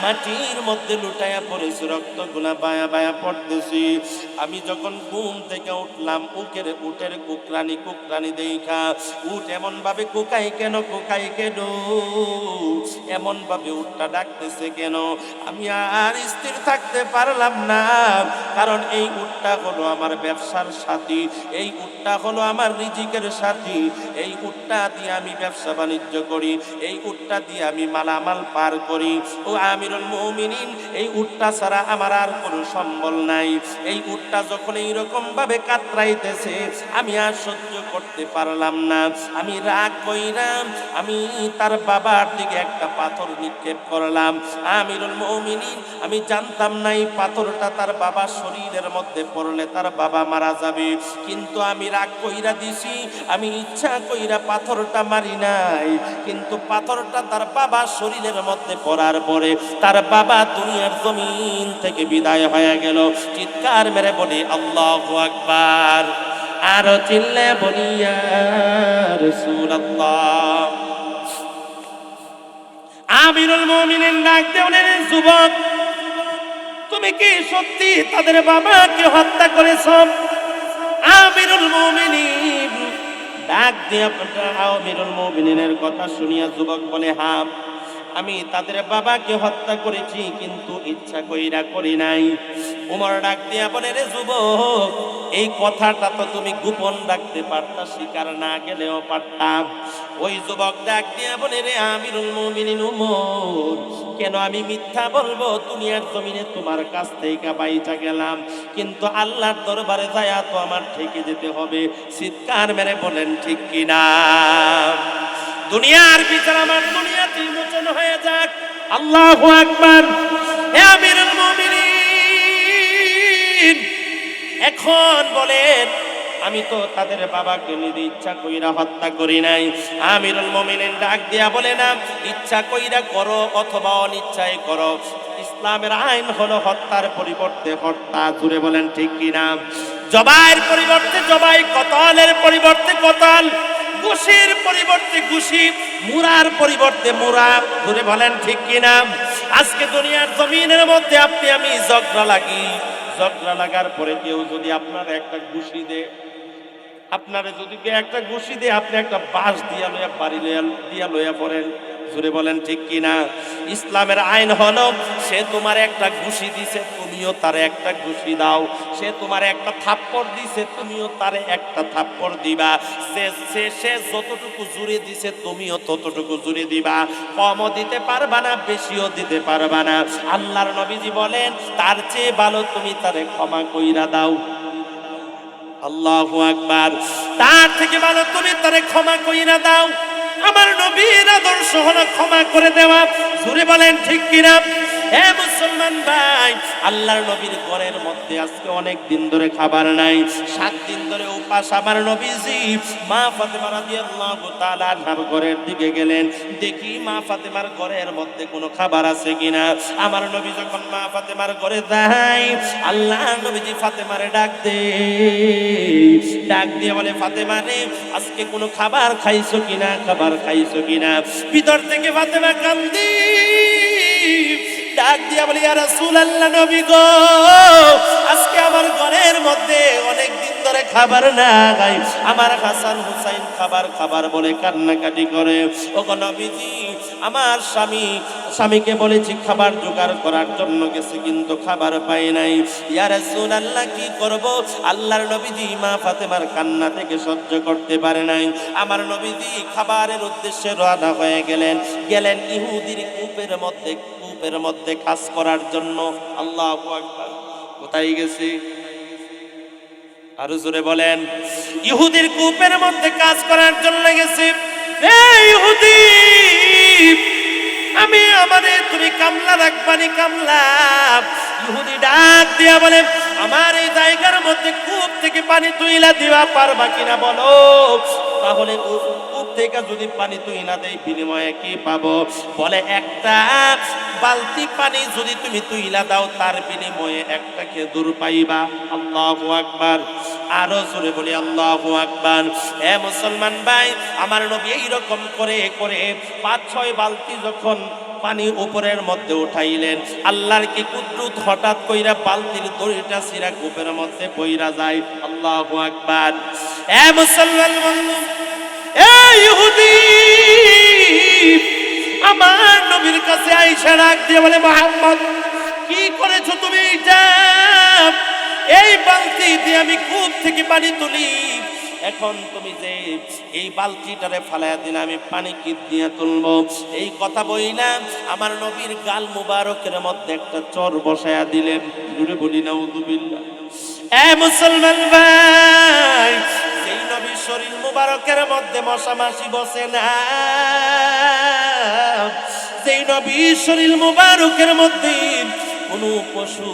মাটির মধ্যে লুটাইয়া পড়েছে, রক্তগুলা বায়া বায়া পড়তেছি। আমি যখন ঘুম থেকে উঠলাম, উটের কুকরানি দেখা উট এমন ভাবে কোকাই কেন, এমন ভাবে উটটা ডাকতেছে কেন? আমি আর স্থির থাকতে পারলাম না, কারণ এই উটটা হলো আমার ব্যবসার সাথী, এই উটটা হলো আমার রিজিকের সাথী, এই উটটা দিয়ে আমি ব্যবসা বাণিজ্য করি, এই উটটা দিয়ে আমি মালামাল পার করি। ও আমিরুল মুমিনিন, এই উটটা ছাড়া আমার আর কোনো সম্বল নাই। এই উটটা যখন এইরকম ভাবে কাতরাইতেছে, আমি আর সহ্য করতে পারলাম না। আমি রাগ কইরাম, আমি তার বাবার দিকে একটা পাথর নিক্ষেপ করলাম। আমিরুল মুমিনিন, আমি জানতাম না এই পাথরটা তার বাবার শরীরের মধ্যে পড়লে তার বাবা মারা যাবে, কিন্তু আমি রাগ কইরা দিছি, আমি ইচ্ছা কইরা পাথরটা মারি নাই। কিন্তু পাথরটা তার বাবার শরীরের মধ্যে পড়ার পরে তার বাবা দুনিয়ার জমিন থেকে বিদায় হয়ে গেল। চিৎকার মেরে বলি আল্লাহু আকবার, আরো চিল্লে বলি ইয়া রাসূলুল্লাহ। আমিরুল মুমিনিন ডাক দেওয়ালেন, যুবক, তুমি কি সত্যি তাদের বাবাকে হত্যা করেছ? আমিরুল মুমিনিন ডাক দিয়া আমিরুল মুমিনিনের কথা শুনিয়া যুবক বলে, হ্যাঁ, আমি তাদের বাবাকে হত্যা করেছি, কিন্তু ইচ্ছা কইরা করি নাই। উমর ডাক দিয়া বলে, রে যুবক, এই কথাটা তো তুমি গোপন রাখতে পারতা, স্বীকার না গেলেও পারতাম। ওই যুবক ডাক দিয়া বলে, রে আমিরুল মুমিনিন উমর, কেন আমি মিথ্যা বলবো? দুনিয়ার জমিনে তোমার কাছ থেকে বাইচা গেলাম, কিন্তু আল্লাহর দরবারে যায়া তো আমার থেকে যেতে হবে। চিৎকার মেরে বলেন ঠিক কিনা? দুনিয়ার বিচার আমার দুনিয়াতে মোচন হয়ে যাক। আল্লাহু আকবার। হে আমিরুল মুমিনিন, এখন বলেন, আমি তো তাদের বাবাকে নিজে ইচ্ছা কইরা হত্যা করি নাই। আমিরুল মুমিনিন ডাক দিয়া বলে, না, ইচ্ছা কইরা করো অথবা অনিচ্ছায় করো, ইসলামের আইন হলো হত্যার পরিবর্তে হত্যা। জুড়ে বলেন ঠিক কিনা? জবাইয়ের পরিবর্তে জবাই, কতলের পরিবর্তে কতল, ঘুষির পরিবর্তে ঘুষি, মুরার পরিবর্তে মুরা। ধরে বলেন ঠিক কিনা? আজকে দুনিয়ার জমিনের মধ্যে আপনি আমি ঝগড়া লাগি, ঝগড়া লাগার পরে কেউ যদি আপনার একটা ঘুষি দেয়, আপনারে যদি কেউ একটা ঘুষি দিয়ে আপনি একটা বাঁশ দিয়া লইয়া বাড়ি দিয়া লইয়া পড়েন, জোরে বলেন ঠিক কিনা? ইসলামের আইন হলো সে তোমার একটা ঘুষি দিছে, তুমিও তারে একটা ঘুষি দাও। সে তোমার একটা থাপ্পড় দিছে, তুমিও তারে একটা থাপ্পড় দিবা। সে যতটুকু জুড়ে দিছে তুমিও ততটুকু জুড়ে দিবা। কমও দিতে পারবা না, বেশিও দিতে পারবা না। আল্লাহর নবীজি বলেন তার চেয়ে ভালো তুমি তারে ক্ষমা কইরা দাও। আল্লাহু আকবার। তার থেকে ভালো তুমি তারে ক্ষমা কইরা দাও। আমার নবীর আদর্শ হলো ক্ষমা করে দেওয়া। জোরে বলেন ঠিক কিনা? হে মুসলমান ভাই, আল্লাহর নবীর ঘরের মধ্যে আজকে অনেক দিন ধরে খাবার নাই, 7 দিন ধরে উপাস। আমার নবীজি মা ফাতেমা রাদিয়াল্লাহু তাআলা আনহার ঘরের দিকে গেলেন, দেখি মা ফাতেমার ঘরের মধ্যে কোনো খাবার আছে কিনা। আমার নবী যখন মা ফাতেমার ঘরে যায়, আল্লাহর নবীজি ফাতেমারে ডাক দিয়ে বলে, ফাতেমা রে, আজকে কোনো খাবার খাইছো কিনা, খাবার খাইছো কিনা? ভিতর থেকে ফাতেমা কান্দি ডাক দিয়া বলি, ইয়া রাসূলুল্লাহ, নবী গো, আজকে আমার ঘরের মধ্যে অনেক দিন ধরে খাবার নাই। আমার হাসান হুসাইন খাবার বলে কান্নাকাটি করে। ওগো নবীজি, আমার স্বামীকে বলেছি খাবার জোগাড় করার জন্য গেছে, কিন্তু খাবার পাই নাই। ইয়া রাসূলুল্লাহ, কি করব? আল্লাহর নবীজি মা ফাতেমার কান্না থেকে সহ্য করতে পারে নাই। আমার নবীজি খাবারের উদ্দেশ্যে রওনা হয়ে গেলেন ইহুদির কূপের মধ্যে কাজ করার জন্য। আল্লাহু আকবার। কোথায় গেছে? আরো জোরে বলেন। ইহুদির কূপের মধ্যে কাজ করার জন্য গেছে। এই ইহুদি, তুমি কামলা রাখবানি, কামলা। ইহুদি ডাক দিয়া বলে, আমার এই জায়গার মধ্যে কূপ থেকে পানি তুইলা দিবা পারবা কিনা বলো? তাহলে কূপ থেকে যদি পানি তুইলা দেই, বিনিময়ে কি পাবো? বলে, একটা বালতি পানি যদি তুমি তুইলা দাও, তার বিনিময়ে একটা খেজুর পাইবা। আল্লাহু আকবার। আরো জোরে বলি আল্লাহু আকবার। এ মুসলমান ভাই, আমার নবী এইরকম করে 5-6 বালতি যখন পানি উপরের মধ্যে উঠাইলেন, আল্লাহর কি কুদরত, হঠাৎ কইরা বালতির দড়িটা ছিঁড়া কূপের মধ্যে পইরা যায়। আল্লাহু আকবার। এ মুসলমান বন্ধু, এ ইহুদি আমার নবীর কাছে আইসা ডাক দিয়ে বলে, মুহাম্মদ, কি করেছো তুমি? এই বালতি দিয়ে আমি কূপ থেকে পানি তুলি, এখন তুমি যে এই বালতিটারে ফালাইয়া দিন, আমি পানি কি দিয়ে তুলবো? এই কথা বইলাম, আমার নবীর গাল মুবারকের মধ্যে একটা চর বসায়া দিলেন। জুড়ে বলি নাউযুবিল্লাহ। এ মুসলমান ভাই, যেই নবীর শরীর মুবারকের মধ্যে মশা মাছি বসে না, যেই নবীর শরীর মুবারকের মধ্যে কোনো পশু,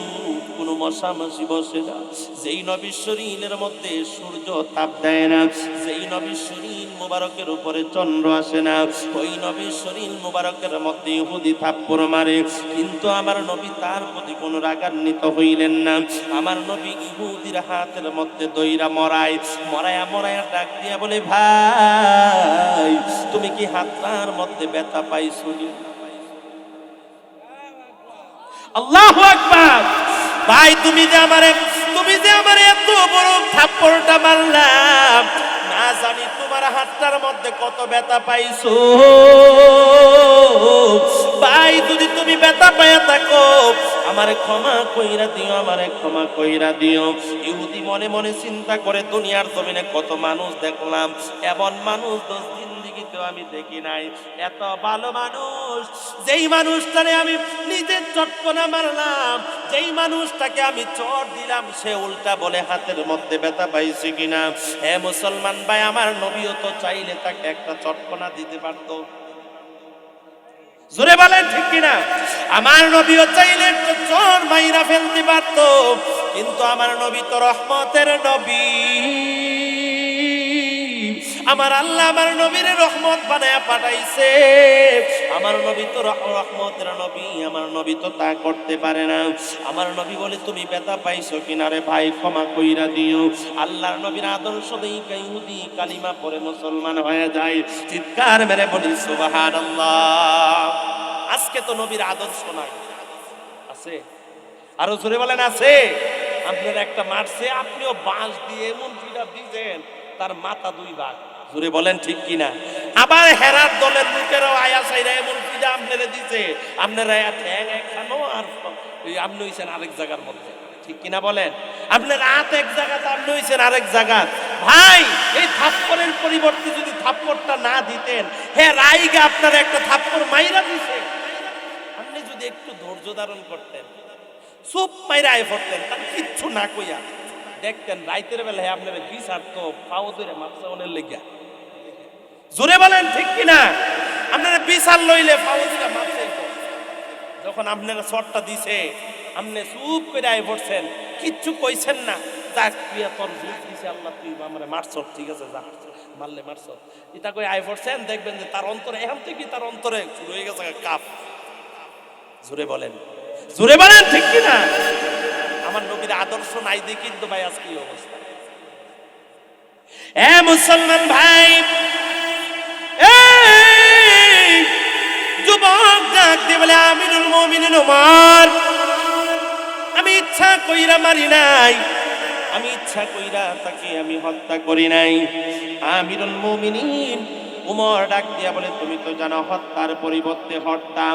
কোনো মশা মাছি বসে না, যেই নবীর শরীরের মধ্যে সূর্য তাপ দেয় না, যেই নবীর শরীর মুবারকের উপরে চন্দ্র আসে না, ওই নবীর শরীর মুবারকের মধ্যে ইহুদি থাপ্পড় মারে, কিন্তু আমার নবী তার প্রতি কোনো রাগান্বিত হইলেন না। আমার নবী ইহুদির হাতের মধ্যে দইরা মরায়া ডাক দিয়া বলে, ভাই, তুমি কি হাতটার মধ্যে ব্যথা পাইছো? আল্লাহু আকবার। ভাই, তুমি যে আমারে এত বড় থাপ্পড়টা মারলাম, না জানি তোমার হাতটার মধ্যে কত ব্যথা পাইছো। ভাই, যদি তুমি ব্যথা পাইয়া থাকো, আমারে ক্ষমা কইরা দিও। ইহুদি মনে মনে চিন্তা করে, দুনিয়ার জমিনে কত মানুষ দেখলাম, এমন মানুষ জিন্দেগিতেও আমি দেখি নাই। এত ভালো মানুষ, যেই মানুষটারে আমি নিজে চটকনা মারলাম, যেই মানুষটাকে আমি চট দিলাম, সে উল্টা বলে হাতের মধ্যে ব্যথা পাইছে কিনা। হে মুসলমান ভাই, আমার নবীও তো চাইলে তাকে একটা চটকনা দিতে পারতো। জোরে বলেন ঠিক কিনা? আমার নবীও চাইলে একটা চর মাইরা ফেলতে পারতো, কিন্তু আমার নবী তো রহমতের নবী। আমার আল্লাহ আমার নবীর রহমত বানায়া পাঠাইছে। আমার নবী তো রহমতের নবী, আমার নবী তো তা করতে পারে না। আমার নবী বলে তুমি ব্যথা পাইছো কিনা রে ভাই, ক্ষমা কইরা দিও। আল্লাহর নবীর আদর্শ দেইখা ইহুদি কালিমা পড়ে মুসলমান হয়ে যায়। চিৎকার মেরে বলি সুবহানাল্লাহ। আজকে তো নবীর আদর্শ নাই, আছে? আরো জোরে বলেন আছে? আপনার একটা মারছে, আপনিও বাঁশ দিয়ে এমন পিটা দিয়েছেন তার মাথা 2 ভাগ। জোরে বলেন ঠিক কিনা? আবার হেরার দলের লোকেরাও আয়া সাইরা এমন পিটা আপনারা দিছে, আপনারা ঠ্যাং একখানো আর আপনি হইছেন আরেক জায়গার মধ্যে। ঠিক কিনা বলেন? আপনার হাত এক জায়গাতে, আপনি হইছেন আরেক জায়গা। ভাই, এই থাপ্পড়ের পরিবর্তে যদি থাপ্পড়টা না দিতেন, হ্যাঁ রাইগে আপনার একটা থাপ্পড় মাইরা দিছে, আপনি যদি একটু ধৈর্য ধারণ করতেন, চুপ মাইরা আয় পড়তেন, তার কিচ্ছু না কইয়া দেখতেন রাইতের বেলায় আপনার বিচার তো পাও ধরে মাপসাউনের লেগা। জোরে বলেন ঠিক কিনা? আপনারা বিচার লইলে পাও ধরে মাপসাইতো। যখন আপনারা শটটা দিছে, আপনি চুপ করে আয় পড়ছেন, কিচ্ছু কইছেন না। যাক প্রিয়া তোর জুত দিছে আল্লাহ, তুই আমরা মারছ, ঠিক আছে যা মারলে মারছ, এটা কই আয় পড়ছেন, দেখবেন যে তার অন্তরে এখান থেকে তার অন্তরে শুরু হয়ে গেছে কাপ। জোরে বলেন, জোরে বলেন ঠিক কিনা? আমার নবীর আদর্শ নাই দেখি কিন্তু ভাই আজকে এই অবস্থা। এ মুসলমান ভাই, যুবক ডাক দিয়ে বলে আমিরুল মুমিনিন ওমর, আমি ইচ্ছা কইরা মারি নাই, আমি ইচ্ছা কইরা তাকে আমি হত্যা করি নাই। আমিরুল মুমিনিন ওমর ডাক দিয়া বলে তুমি তো জানো হত্যার পরিবর্তে হত্যা,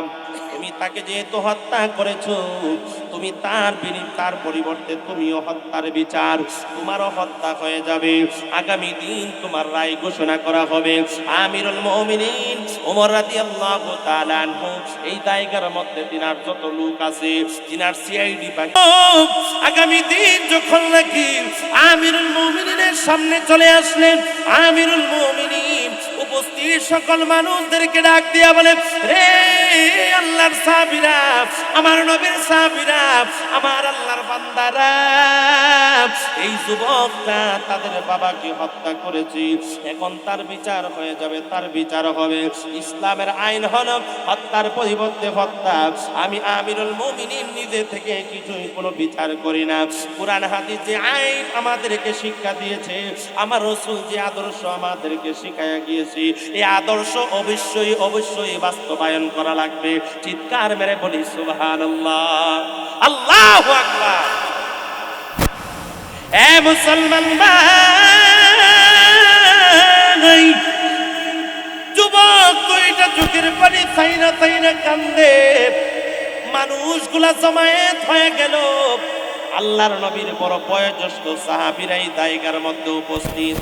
তুমি তাকে যেহেতু হত্যা করেছো, তুমি তার পরিবর্তে তুমিও হত্যার বিচার, তোমারও হত্যা হয়ে যাবে। আগামী দিন তোমার রায় ঘোষণা করা হবে। আমিরুল মুমিনিন ওমর রাদিয়াল্লাহু তাআলা আনহু এই জায়গার মধ্যে তিনার যত লোক আছে, তিনার সিআইডি বাকি, আগামী দিন যখন নাকি আমিরুল মুমিনিনের সামনে চলে আসলেন, আমিরুল মুমিনিন উপস্থিত সকল মানুষদেরকে ডাক দিয়া বলে, রে আল্লাহর সাহাবীরা, আমার নবীর সাহাবীরা, আমার আল্লাহর বান্দারা, এই যুবকটা তাদের বাবাকে হত্যা করেছে, এখন তার বিচার হয়ে যাবে, তার বিচার হবে। ইসলামের আইন হলো হত্যার পরিবর্তে হত্যা। আমি আমিরুল মুমিনিন নিজে থেকে কিছুই কোনো বিচার করি না। কুরআন হাদিস যে আইন আমাদেরকে শিক্ষা দিয়েছে, আমার রাসূল যে আদর্শ আমাদেরকে শিখায়া গিয়েছে, এই আদর্শ অবশ্যই অবশ্যই বাস্তবায়ন করা লাগবে। চিৎকার মেরে বলি সুবহানাল্লাহ, আল্লাহু আকবার। এ মুসলমান ভাই, যুবক কয়টা চোখের পানি ছাইনা ছাইনা কান্দে, মানুষগুলা জমায়েত হয়ে গেল। আল্লাহর নবীর বড় বয়োজ্যেষ্ঠ সাহাবীরা এই জায়গার মধ্যে উপস্থিত।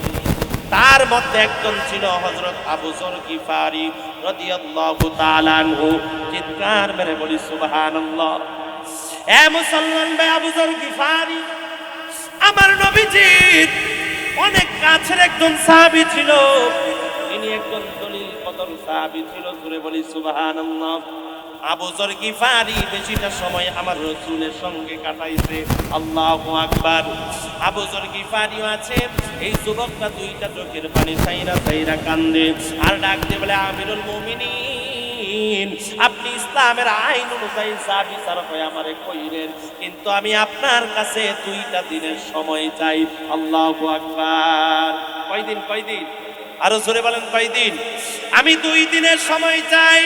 তার মধ্যে একজন ছিল হযরত আবু যর গিফারি রাদিয়াল্লাহু তাআলা আনহু। চিৎকার মেরে বলি সুবহানাল্লাহ। এ মুসলমান ভাই, আবু যর গিফারি আমার নবীজির অনেক কাছের একজন সাহাবী ছিল। তিনি একজন দলিল কদর সাহাবী ছিল। জোরে বলি সুবহানাল্লাহ। আবু যর গিফারি বেশিটা সময় আমার রাসূলের সঙ্গে কাটাইছে। আল্লাহু আকবার। আবু যর গিফারিও আছে। এই যুবকটা দুইটা চোখের পানি ছাইরা ছাইরা কান্দে আর ডাক দিয়ে বলে, আমিরুল মুমিনিন, আপনি ইসলামের আইন অনুযায়ী যা বিচার হয় আমারে কইরেন, কিন্তু আমি আপনার কাছে 2টা দিনের সময় চাই। আল্লাহু আকবার। কয়দিন? কয়দিন? আরো জোরে বলেন কয়দিন? আমি 2 দিনের সময় চাই।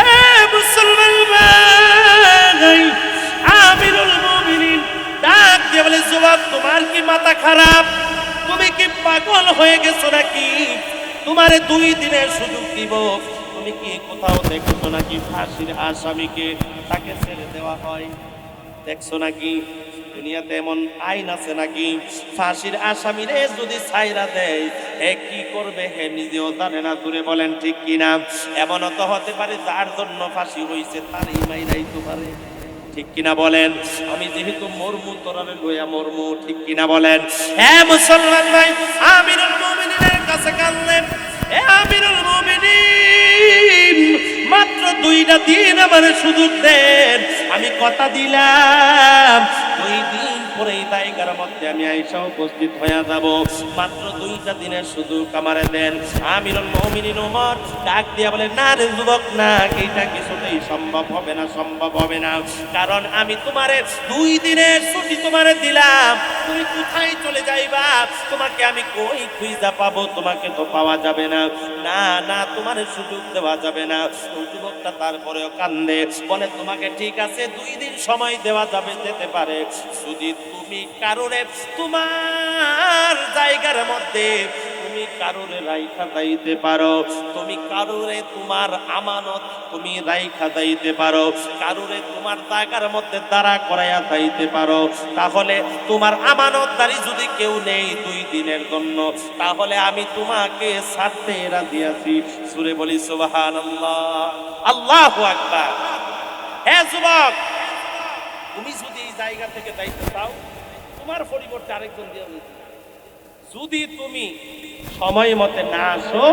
এ মুসলমান ভাই, আমিরুল মুমিনিন ডাক দিয়ে বলে, যুবক তোমার কি মাথা খারাপ? তুমি কি পাগল হয়ে গেছো নাকি? তোমারে 2 দিনের সুযোগ দিব। তুমি কি কোথাও দেখছো নাকি ফাঁসির আসামিকে তাকে ছেড়ে দেওয়া হয়? দেখছো নাকি দুনিয়াতে এমন আইন আছে নাকি ফাঁসির আসামিরে যদি ছাইরা দেয় হে কি করবে হে নিজেও জানে না। দূরে বলেন ঠিক কিনা? এমনও তো হতে পারে যার জন্য ফাঁসি হয়েছে তারই মাইরাইতে পারে। ঠিক কিনা বলেন? আমি যেহেতু মরমু তোরারে লইয়া মরমু। ঠিক কিনা বলেন? হ্যাঁ মুসলমান ভাই, আমিরুল মুমিনিনের কাছে কাঁদলেন, হে আমিরুল মুমিনিন, মাত্র 2টা দিন আমার সুযোগ দেন। আমি কথা দিলাম 2 দিন পরে এই জায়গার জায়গার মধ্যে আমি আইসা উপস্থিত হয়ে যাব। মাত্র 2টা দিনের সুযোগ আমারে দেন। আমিরুল মুমিনিন ওমর ডাক দিয়া বলে, না রে যুবক, না, এইটা কিছুতেই সম্ভব হবে না, সম্ভব হবে না। কারণ আমি তোমারে 2 দিনের ছুটি তোমারে দিলাম, তুমি কোথায় চলে যাইবা? তোমাকে আমি কই খুঁজা পাবো? তোমাকে তো পাওয়া যাবে না। না না, তোমার সুযোগ দেওয়া যাবে না। ওই যুবকটা তারপরেও কান্দে, বলে তোমাকে ঠিক আছে 2 দিন সময় দেওয়া যাবে, যেতে পারে, যদি তুমি কারোরে তোমার জায়গার মধ্যে তুমি কারোরে রাইখা যাইতে পারো, তুমি কারোরে তোমার আমানত তুমি রাইখা যাইতে পারো, কারোরে তোমার জায়গার মধ্যে দাঁড়া করাইয়া যাইতে পারো, তাহলে তোমার আমানতদারি যদি কেউ নেই 2 দিনের জন্য, তাহলে আমি তোমাকে ছাড়তে রাজি আছি। সুরে বলি সুবহানাল্লাহ, আল্লাহু আকবার। হে যুবক, তুমি যদি এই জায়গা থেকে যাইতে চাও, তোমার পরিবর্তে আরেকজন দিয়ে দিতে। যদি তুমি সময় মতে না আসো,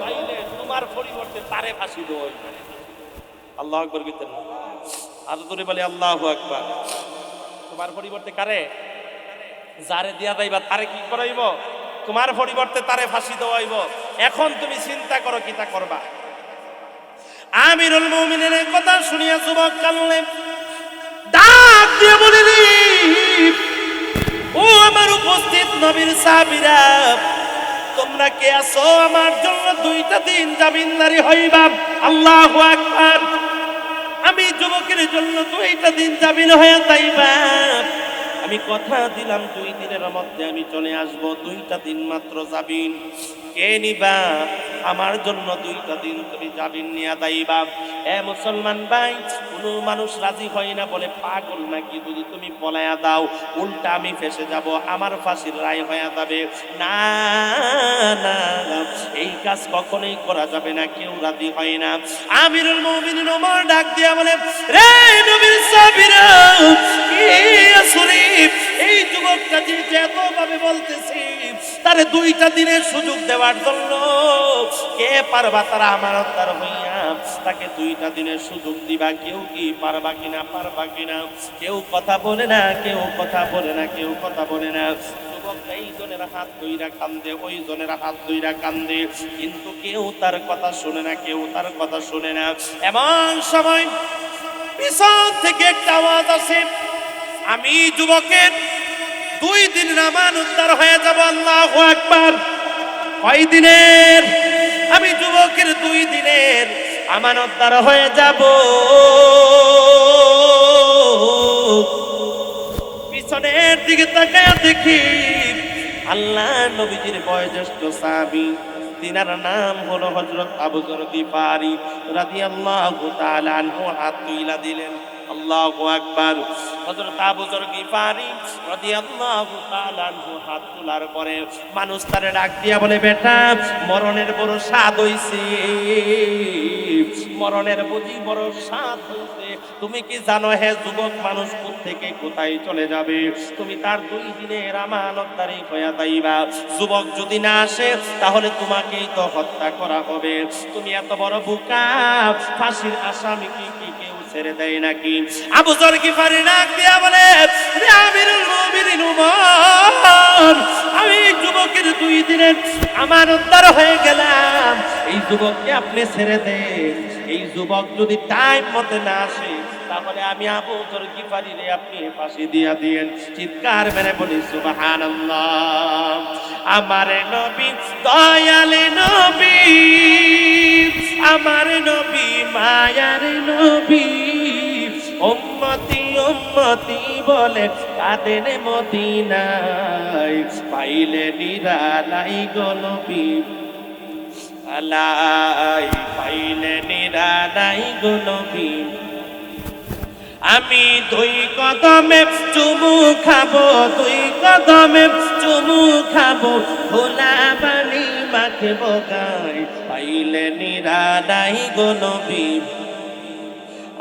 তাইলে তোমার পরিবর্তে তারে ফাঁসি দেওয়া হইবে। আল্লাহু আকবার কইতেন না? আর জোরে বলি আল্লাহু আকবার। তোমার পরিবর্তে কারে? যারে দিয়া যাইবা তারে কি করাইব? তোমার পরিবর্তে তারে ফাঁসি দেওয়াইব। এখন তুমি চিন্তা করো কিটা করবা। আমিরুল মুমিনের কথা শুনিয়া যুবক কানলে, ডাক দিয়ে বলিনি, ও আমার উপস্থিত নবীর সাহাবীরা, তোমরা কে আছো আমার জন্য 2টা দিন জামিনদারি হইবা? আল্লাহু আকবার। আমি যুবকের জন্য 2টা দিন জামিন হয়ে যাইবা। আমি কথা দিলাম 2 দিনের মধ্যে আমি চলে আসব, 2টা দিন মাত্র জামিন। কে নিবা? আমার জন্য 2টা দিন তুমি জামিন নিয়ে যাইবা। এ মুসলমান ভাই, কোন মানুষ রাজি হয় না, বলে পাগল নাকি? যদি তুমি পলায়া দাও, উল্টা আমি ফেসে যাব, আমার ফাঁসির রায় হয়ে যাবে। না না, এই কাজ কখনোই করা যাবে না, কেউ রাজি হয় না। আমিরুল মুমিনিন ওমর ডাক দিয়া বলে, রে নবীর সাহাবীরা, কি আসলে এই যুবকটা যে এতভাবে বলতেছি, তারে 2টা দিনের সুযোগ দেওয়ার জন্য কে পারবা? তারা আমানতদার হইয়া তাকে 2টা দিনের সুযোগ দিবা। কেউ কি পারবা কিনা? পারবা কিনা? কেউ কথা বলে না, কেউ কথা বলে না, কেউ কথা বলে না। যুবকটা এই জনের হাত ধইরা কান্দে, ওই জনের হাত ধইরা কান্দে, কিন্তু কেউ তার কথা শুনে না, কেউ তার কথা শুনে না। এমন সময় পিছন থেকে একটা আওয়াজ আসে, আমি যুবকের 2 দিনের আমানতদার হয়ে যাব। আল্লাহু আকবার। কয় দিনের? আমি যুবকের 2 দিনের আমানতদার হয়ে যাব। পিছনের দিকে তাকায় দেখি আল্লাহ নবীজির বয়োজ্যেষ্ঠ সাহাবী, তিনার নাম হলো হযরত আবু যর গিফারী রাদিয়াল্লাহু তাআলা আনহু, হাত তুইলা দিলেন। আল্লাহু আকবার। হযরত আবু যর গিফারী রাদিয়াল্লাহু তাআলা আনহু হাত তোলার পরে মানুষ তারে ডাক দিয়া বলে, বেটা, মরণের বড় স্বাদ হইছে, মরণের বুঝি বড় স্বাদ হইছে। তুমি কি জানো হে যুবক, মানুষ থেকে কোথায় চলে যাবে? তুমি তার 2 দিনের আমানতদারি হইয়া যাইবা। যুবক যদি না আসে, তাহলে তোমাকেই তো হত্যা করা হবে। তুমি এত বড় বোকা, ফাঁসির আসামি কি কেউ ছেড়ে দেয় নাকি? আবু যর গিফারী ডাক দিয়া বলে, রে আমিরুল মুমিনিন ওমর, আমি যুবকের 2 দিনের আমানতদার হয়ে গেলাম, এই যুবককে আপনি ছেড়ে দেন। এই যুবক যদি টাইম মতে না আসে, তাহলে আমি আবু যর গিফারী রে আপনি ফাঁসি দিয়া দিয়েন। চিৎকার মেরে বলি সুবহানাল্লাহ। আমার নবী দয়াল নবী, আমার নবী মায়ার নবী, উম্মতি উম্মতি বলে কাঁদেন মদিনায়, পাইলে নিরালাই গো নবী, আলাই পাইলে নিরালাই গো নবী। আমি 2 কদমে চুমু খাবো, 2 কদমে চুমু খাবো, ভোলা বালি মাখবো গায়, পাইলে নিরালাই গো নবী।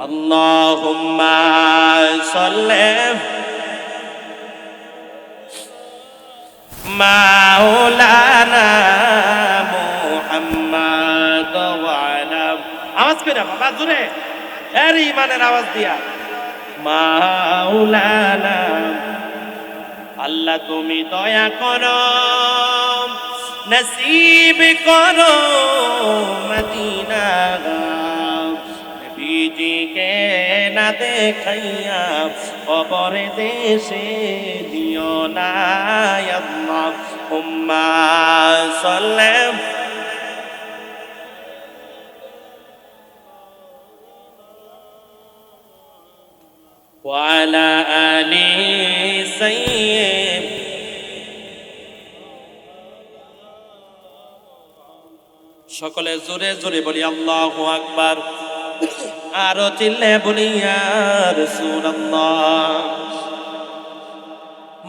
আল্লাহুম্মা সাল্লি মাওলানা মুহাম্মদ ওয়া আলা, আওয়াজ করে বাবা জোরে, এর ইমানের আওয়াজ দিয়া, মাওলানা আল্লাহ তুমি দয়া করো, নসিব করো মদিনা, নবীজিকে না দেখাইয়া কবরে দেশে দিও না। আল্লাহুম্মা সাল্লি ওয়া আলা আলি সাইয়্যিদ। সকলে জোরে জোরে বলি আল্লাহু আকবার, আরো চিল্লে বলি ইয়া রাসূলুল্লাহ।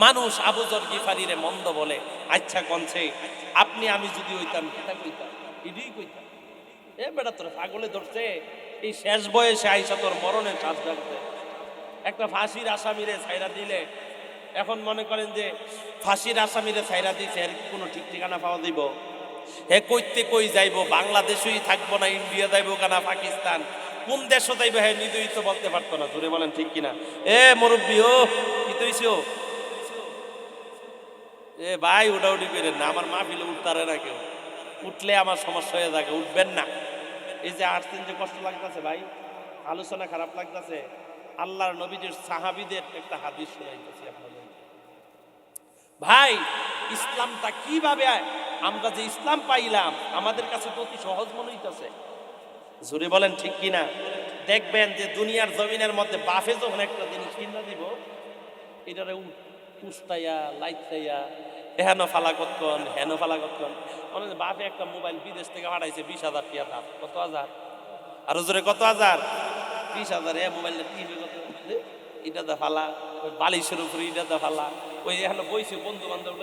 মানুষ আবু যর গিফারিরে মন্দ বলে, আচ্ছা কোনছে আপনি আমি যদি হইতাম কিতা কইতাম, ইডি কইতাম এ বেটা তোর পাগলে ধরছে, এই শেষ বয়সে আইসা তোর মরণের শ্বাস ডাকতে। একটা ফাঁসির আসামিরে ছাইরা দিলে, এখন মনে করেন যে ফাঁসির আসামিরে ছাইরা দিছে, এর কোনো ঠিক ঠিকানা পাওয়া দিব? হে কইতে কই যাইব, বাংলাদেশেই থাকবো না, ইন্ডিয়া যাইবো কানা, পাকিস্তান কোন দেশও যাইবো, হ্যাঁ নিজেই তো বলতে পারতো না। জোরে বলেন ঠিক কিনা? এ মুরব্বী ও কি তৈছো? এ ভাই উঠাউঠি করেন না, আমার মাহফিলে উঠতারে না কেউ, উঠলে আমার সমস্যা হয়ে থাকে, উঠবেন না। এই যে আসছেন যে কষ্ট লাগতেছে ভাই, আলোচনা খারাপ লাগতেছে, আল্লাহর নবীজির সাহাবীদের একটা হাদিস শোনাইতেছি আপনাদের ভাই। ইসলামটা কিভাবে আমরা যে ইসলাম পাইলাম আমাদের কাছে তো অতি সহজ মনে হইতেছে। জোরে বলেন ঠিক কিনা? দেখবেন যে দুনিয়ার জমিনের মধ্যে বাফে যখন একটা জিনিস কিনা দিব, এটারে উস্তাইয়া লাইতাইয়া হেন ফালা কতক্ষণ হেন ফালা কতক্ষণ। মানে বাপে একটা মোবাইল বিদেশ থেকে পাঠাইছে 20,000 টাকা দাম। কত হাজার? আরো জোরে কত হাজার? 20,000। এ মোবাইলটা টিভি কত, এটা দা ফালা, ওই বালিশের উপরে এটা দা ফালা, ওই এখানে বইছে বন্ধু বান্ধব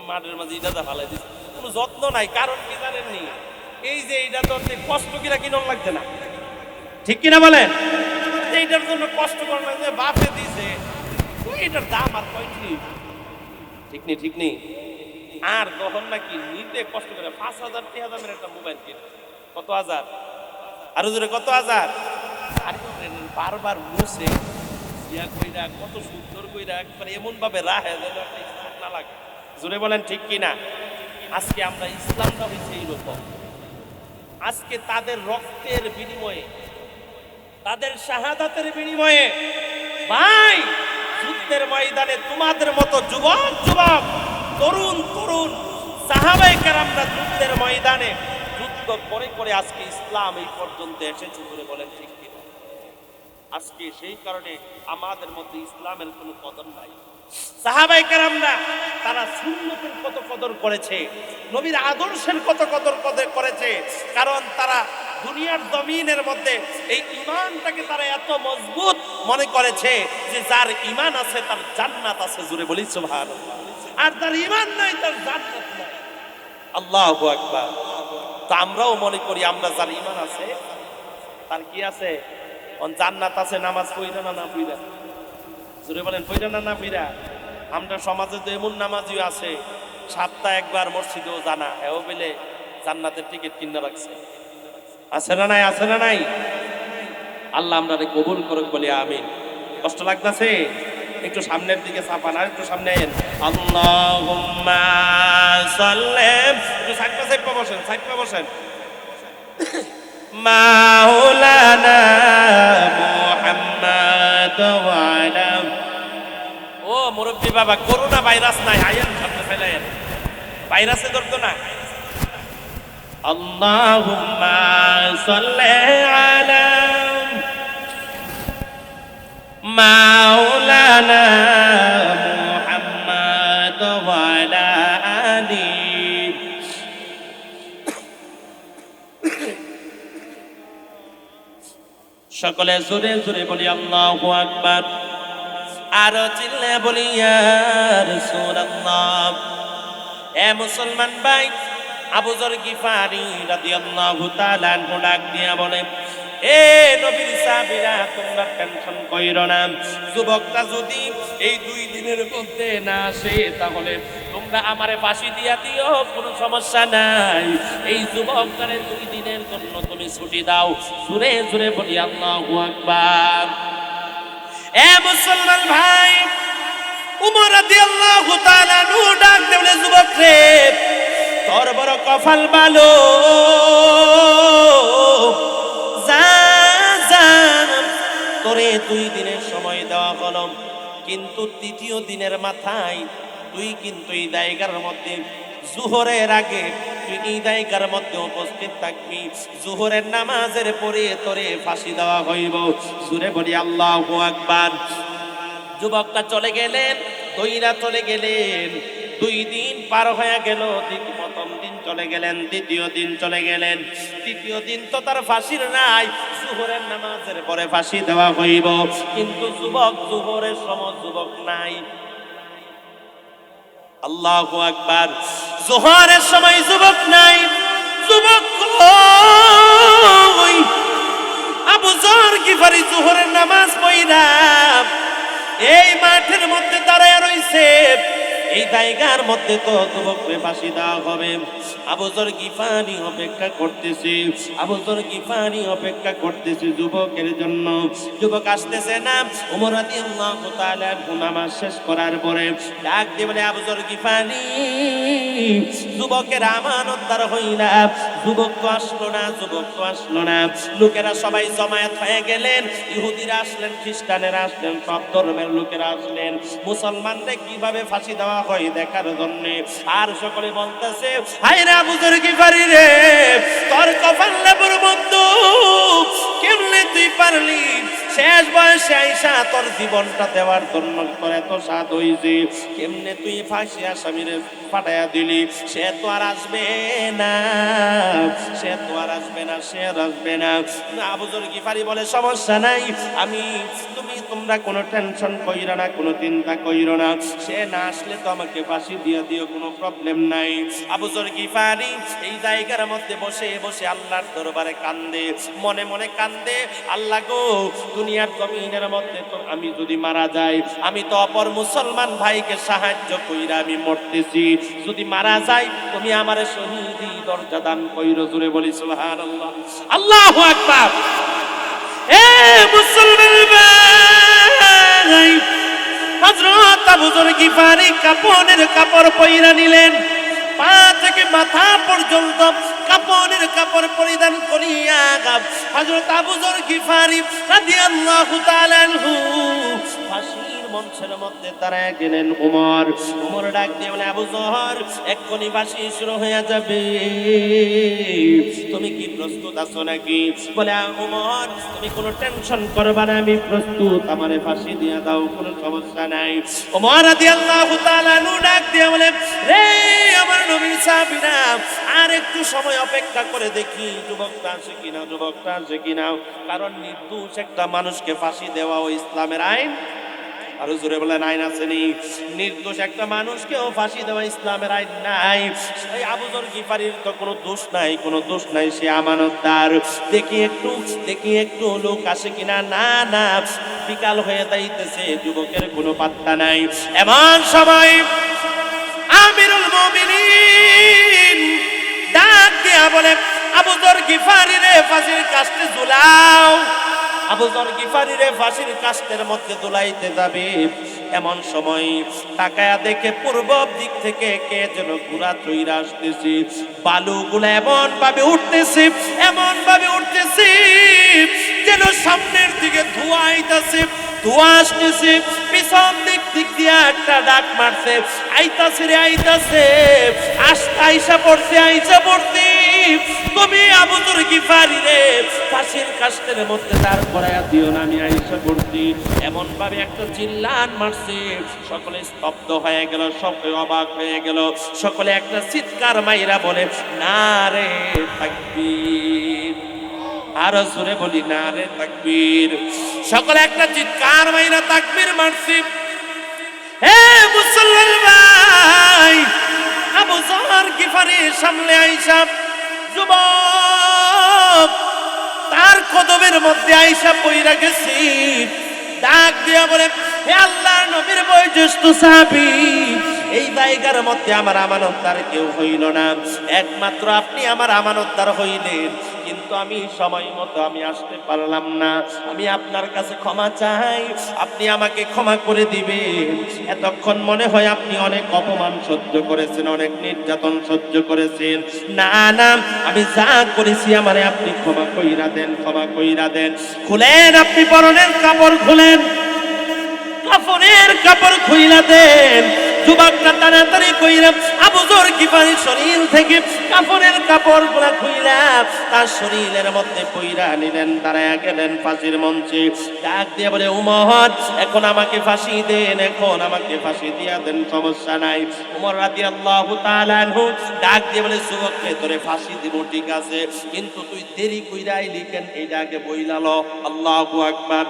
মাঠের মাঝে এটা দা ফালাই দিচ্ছে, কোনো যত্ন নাই। কারণ কি জানেননি? এই যে এইটা তো কষ্ট কিনা কিনন লাগছে না, ঠিক কিনা বলেন? এইটার জন্য কষ্ট করার লাগছে, বাপে দিছে, এটার দাম আর কয়টি, ঠিক নেই ঠিক নেই। আর তখন নাকি নিতে কষ্ট করে 5,000 টাকা দামের একটা মোবাইল কিনে। কত হাজার? আরো জোরে কত হাজার? আর বারবার মুছে ইয়া কইরা কত সুন্দর কইরা একবার এমন ভাবে রাহে যেন একটা ইসলাম না লাগে। জোরে বলেন ঠিক কিনা? আজকে আমরা ইসলামটা হইছে এইরকম। আজকে তাদের রক্তের বিনিময়ে, তাদের শাহাদাতের বিনিময়ে ভাই যুদ্ধের ময়দানে তোমাদের মতো যুবক যুবক তরুণ তরুণ সাহাবায়ে কেরামরা যুদ্ধের ময়দানে যুদ্ধ করে করে আজকে ইসলাম এই পর্যন্ত এসেছে। বলে বলেন ঠিক কিনা? আজকে সেই কারণে আমাদের মধ্যে ইসলামের কোনো কদর নাই। সাহাবায়ে কেরামরা তারা সুন্নতের কত কদর করেছে, নবীর আদর্শের কত কদর করেছে, কারণ তারা দুনিয়ার জমিনের মধ্যে এই ঈমানটাকে তারা এত মজবুত মনে করেছে যে যার ঈমান আছে তার জান্নাত আছে। জোরে বলি সুবহানাল্লাহ। আর যার ঈমান নাই তার জান্নাত নাই। আল্লাহু আকবার। তো আমরাও মনে করি আমরা যার ঈমান আছে তার কি আছে? জান্নাত আছে। নামাজ পড়িনা না পড়িনা? জোরে বলেন পড়িনা না পড়িনা? আমরা সমাজে তো এমন নামাজিও আছে সপ্তাহে একবার মসজিদেও জানা, এও বলে জান্নাতের টিকিট কিনে রাখছে। আছে না নাই? আছে না নাই? আল্লাহ আমরা কবুল করুক বলি আমিন। কষ্ট লাগতেছে? একটু সামনের দিকে চাপান, আর একটু সামনে এন। আল্লাহুম্মা সাল্লি, একটু সাইডে বসেন, সাইডে বসেন। মাওলানা মুহাম্মদ ওয়া আলা। ও মুরব্বি বাবা, করোনা ভাইরাস নাই, আয়েন সামনে ফেলেন, ভাইরাসে ধরতো না। আল্লাহুম্মা সাল্লি আলা মাওলানা মুহাম্মদ ওয়া আলা আলি। সকলে জোরে জোরে বলি আল্লাহু আকবার, আর চিল্লে বলি ইয়া রাসূলুল্লাহ। এ মুসলমান ভাই, আবু যর গিফারি রাদিয়াল্লাহু তাআলা আনহু ডাক দিয়া বলে, এ নবীর সাহাবীরা তোমরা টেনশন কইরো না, যুবকটা যদি এই 2 দিনের মধ্যে না আসে তাহলে তোমরা আমারে ফাঁসি দিয়া দিও, কোনো সমস্যা নাই। এই যুবকটারে 2 দিনের জন্য তুমি ছুটি দাও। জোরে জোরে বলি আল্লাহু আকবার। এ মুসলমান ভাই, উমর রাদিয়াল্লাহু তাআলা আনহু ডাক দিয়ে বলে, যুবক রে, তোর বড় কপাল ভালো, যা যা, তোরে 2 দিনের সময় দেওয়া হলো, কিন্তু 3য় দিনের মাথায় তুই কিন্তু এই জায়গার মধ্যে জোহরের আগে তুই এই জায়গার মধ্যে উপস্থিত থাকবি। জোহরের নামাজের পরে তোরে ফাঁসি দেওয়া হইব। জোরে বলি আল্লাহু আকবার। যুবকটা চলে গেলেন, দইরা চলে গেলেন। 2 দিন পার হয়ে গেল, প্রথম দিন চলে গেলেন, 2য় দিন চলে গেলেন। 3য় দিন তো তার ফাঁসির নাই, জোহরের নামাজের পরে ফাঁসি দেওয়া হইব, কিন্তু যুবক জোহরের সময় যুবক নাই। আল্লাহু আকবার। জোহরের সময় যুবক নাই, যুবক কই? আবু যর গিফারি জোহরের নামাজ পড়া এই মাঠের মধ্যে দাঁড়ায় রইছে। এই জায়গার মধ্যে তো যুবককে ফাঁসি দেওয়া হবে। আবু যর গিফারি অপেক্ষা করতেছে, আবু যর গিফারি অপেক্ষা করতেছে যুবকের জন্য। যুবক আসতেছে না। ওমর রাদিয়াল্লাহু তাআলা নামাজ শেষ করার পরে ডাক দিয়ে বলে, আবু যর গিফারি, যুবকের আমানতদার হইলা, যুবক তো আসলো না, যুবক তো আসলো না। লোকেরা সবাই জমায়েত হয়ে গেলেন, ইহুদিরা আসলেন, খ্রিস্টানেরা আসলেন, সব ধর্মের লোকেরা আসলেন মুসলমানরা কিভাবে ফাঁসি দেওয়া হয় দেখার জন্য। আর সকলে বলতেছে, হায় রে আবু যর গিফারি রে, তোর কপাল লেবুর বন্ধু, কেমনে তুই পারলি শেষ বয়সে আইসা তোর জীবনটা দেওয়ার জন্য? তোর এত স্বাদ হইছে, কেমনে তুই ফাঁসি আসামিরে পাঠাইয়া দিলি? সে তো আর আসবে না, সে তো আর আসবে না, সে আর আসবে না। আবু যর গিফারি বলে, সমস্যা নাই, তোমরা কোনো টেনশন কইরো না, কোনো চিন্তা কইরো না, সে না আসলে তো আমাকে ফাঁসি দিয়ে দিও, কোনো প্রবলেম নাই। আবু যর গিফারি এই জায়গার মধ্যে বসে বসে আল্লাহর দরবারে কান্দে, মনে মনে কান্দে, আল্লাহ গো, দুনিয়ার জমিনের মধ্যে তো আমি যদি মারা যাই, আমি তো অপর মুসলমান ভাইকে সাহায্য কইরা আমি মরতেছি, যদি মারা যাই তুমি আমারে শহীদি দরজা দান কইরো। জোরে বলি সুবহানাল্লাহ, আল্লাহু আকবার। এ মুসলমান ভাই, হযরত আবু যর গিফারি কাপনের কাপড় পয়রা নিলেন, পা থেকে মাথা পর্যন্ত কাপনের কাপড় পরিধান করিয়া হযরত আবু যর গিফারি রাদিয়াল্লাহু তাআলা আনহু ফাঁসির মঞ্চের মধ্যে দাঁড়ায় গেলেন। উমর ডাক দিয়ে বলে, আবু যর, এক্ষুনি ফাঁসি শুরু হয়ে যাবে, তুমি কি প্রস্তুত আছো নাকি? বলে, উমর, তুমি কোনো টেনশন করবা না, আমি প্রস্তুত, আমারে ফাঁসি দিয়ে দাও, কোনো সমস্যা নাই। উমর রাদিয়াল্লাহু তাআলা আনহু ডাক দিয়ে বলে, রে আমার নবীর সাহাবীরা, আর একটু সময় অপেক্ষা করে দেখি যুবকটা আসে কিনা, যুবকটা আসে কিনা। কারণ নির্দোষ একটা মানুষকে ফাঁসি দেওয়া ও ইসলামের আইন। আরো জোরে বলেন, আইন আসেনি? নির্দোষ একটা মানুষকেও ফাঁসি দেওয়া ইসলামের আইন নাই। সেই আবু যর গিফারির তো কোনো দোষ নাই, কোনো দোষ নাই, সে আমানতদার। দেখি একটু লোক আসে কিনা। না না, বিকাল হয়ে যাইতেছে, যুবকের কোনো পাত্তা নাই। এমন সময় আমিরুল মুমিনিন ডাক দিয়া বলে, আবু যর গিফারি রে, ফাঁসির কাস্টে ঝুলাও। আবু যর গিফারি রে ফাঁসির কাস্টের মধ্যে ঝুলাইতে যাবে, এমন সময় তাকায়া দেখে পূর্ব দিক থেকে কে যেন ঘোড়া চইরা আসতেছে। বালুগুলা এমন ভাবে উঠতেছে, এমন ভাবে উঠতেছে যেন সামনের দিকে ধোঁয়া আইতাছে, ধোঁয়া আসতেছে। পিছন দিক দিয়ে একটা ডাক মারছে, আইতাছে রে, আইতাছে, আইসা পড়তে, তুমি আবু যর গিফারি রে ফাঁসির কাস্টের মধ্যে দাঁড় করাইয়া দিও না, আমি আইসা পড়ছি। এমন ভাবে একটা চিল্লান মারছে, সকলে স্তব্ধ হয়ে গেল, সকলে অবাক হয়ে গেল। সকলে একটা চিৎকার মাইরা বলে, নারে তাকবীর। আরো জোরে বলি, নারে তাকবীর। সকলে একটা চিৎকার মাইরা তাকবীর মারছি। হে মুসলমান ভাই, আবু যর গিফারি সামনে আইসা যুবক তার কদমের মধ্যে আইসা পইরা গেছি। ডাক দিয়া বলে, হে আল্লাহর নবীর বয়োজ্যেষ্ঠ সাহাবী, এই জায়গার মধ্যে আমার আমানতদার কেউ হইল না, একমাত্র আপনি আমার আমানতদার হইলেন। কিন্তু কিন্তু আমি সময় মতো আমি আসতে পারলাম না, আমি আপনার কাছে ক্ষমা চাই, আপনি আমাকে ক্ষমা করে দিবেন। এতক্ষণ মনে হয় আপনি অনেক অপমান সহ্য করেছেন, অনেক নির্যাতন সহ্য করেছেন। না না, আমি যা করেছি আমারে আপনি ক্ষমা কইরা দেন, ক্ষমা কইরা দেন। খুলেন, আপনি পরনের কাপড় খুলেন, কাফনের কাপড় খুইলা দেন। যুবকটা তাড়াতাড়ি কইরা আবু যর গিফারীর শরীর থেকে কাফনের কাপড়গুলা খুইলা তার শরীরের মধ্যে পইরা নিলেন, দাঁড়ায়া গেলেন ফাঁসির মঞ্চে। ডাক দিয়ে বলে, উমর এখন আমাকে ফাঁসি দেন, এখন আমাকে ফাঁসি দিয়া দেন, সমস্যা নাই। উমর রাদিয়াল্লাহু তাআলা আনহু ডাক দিয়ে বলে, যুবককে তোরে ফাঁসি দিব ঠিক আছে, কিন্তু তুই দেরি কইরা আইলি কেন, এইটা আগে বইলা ল। আল্লাহু আকবার।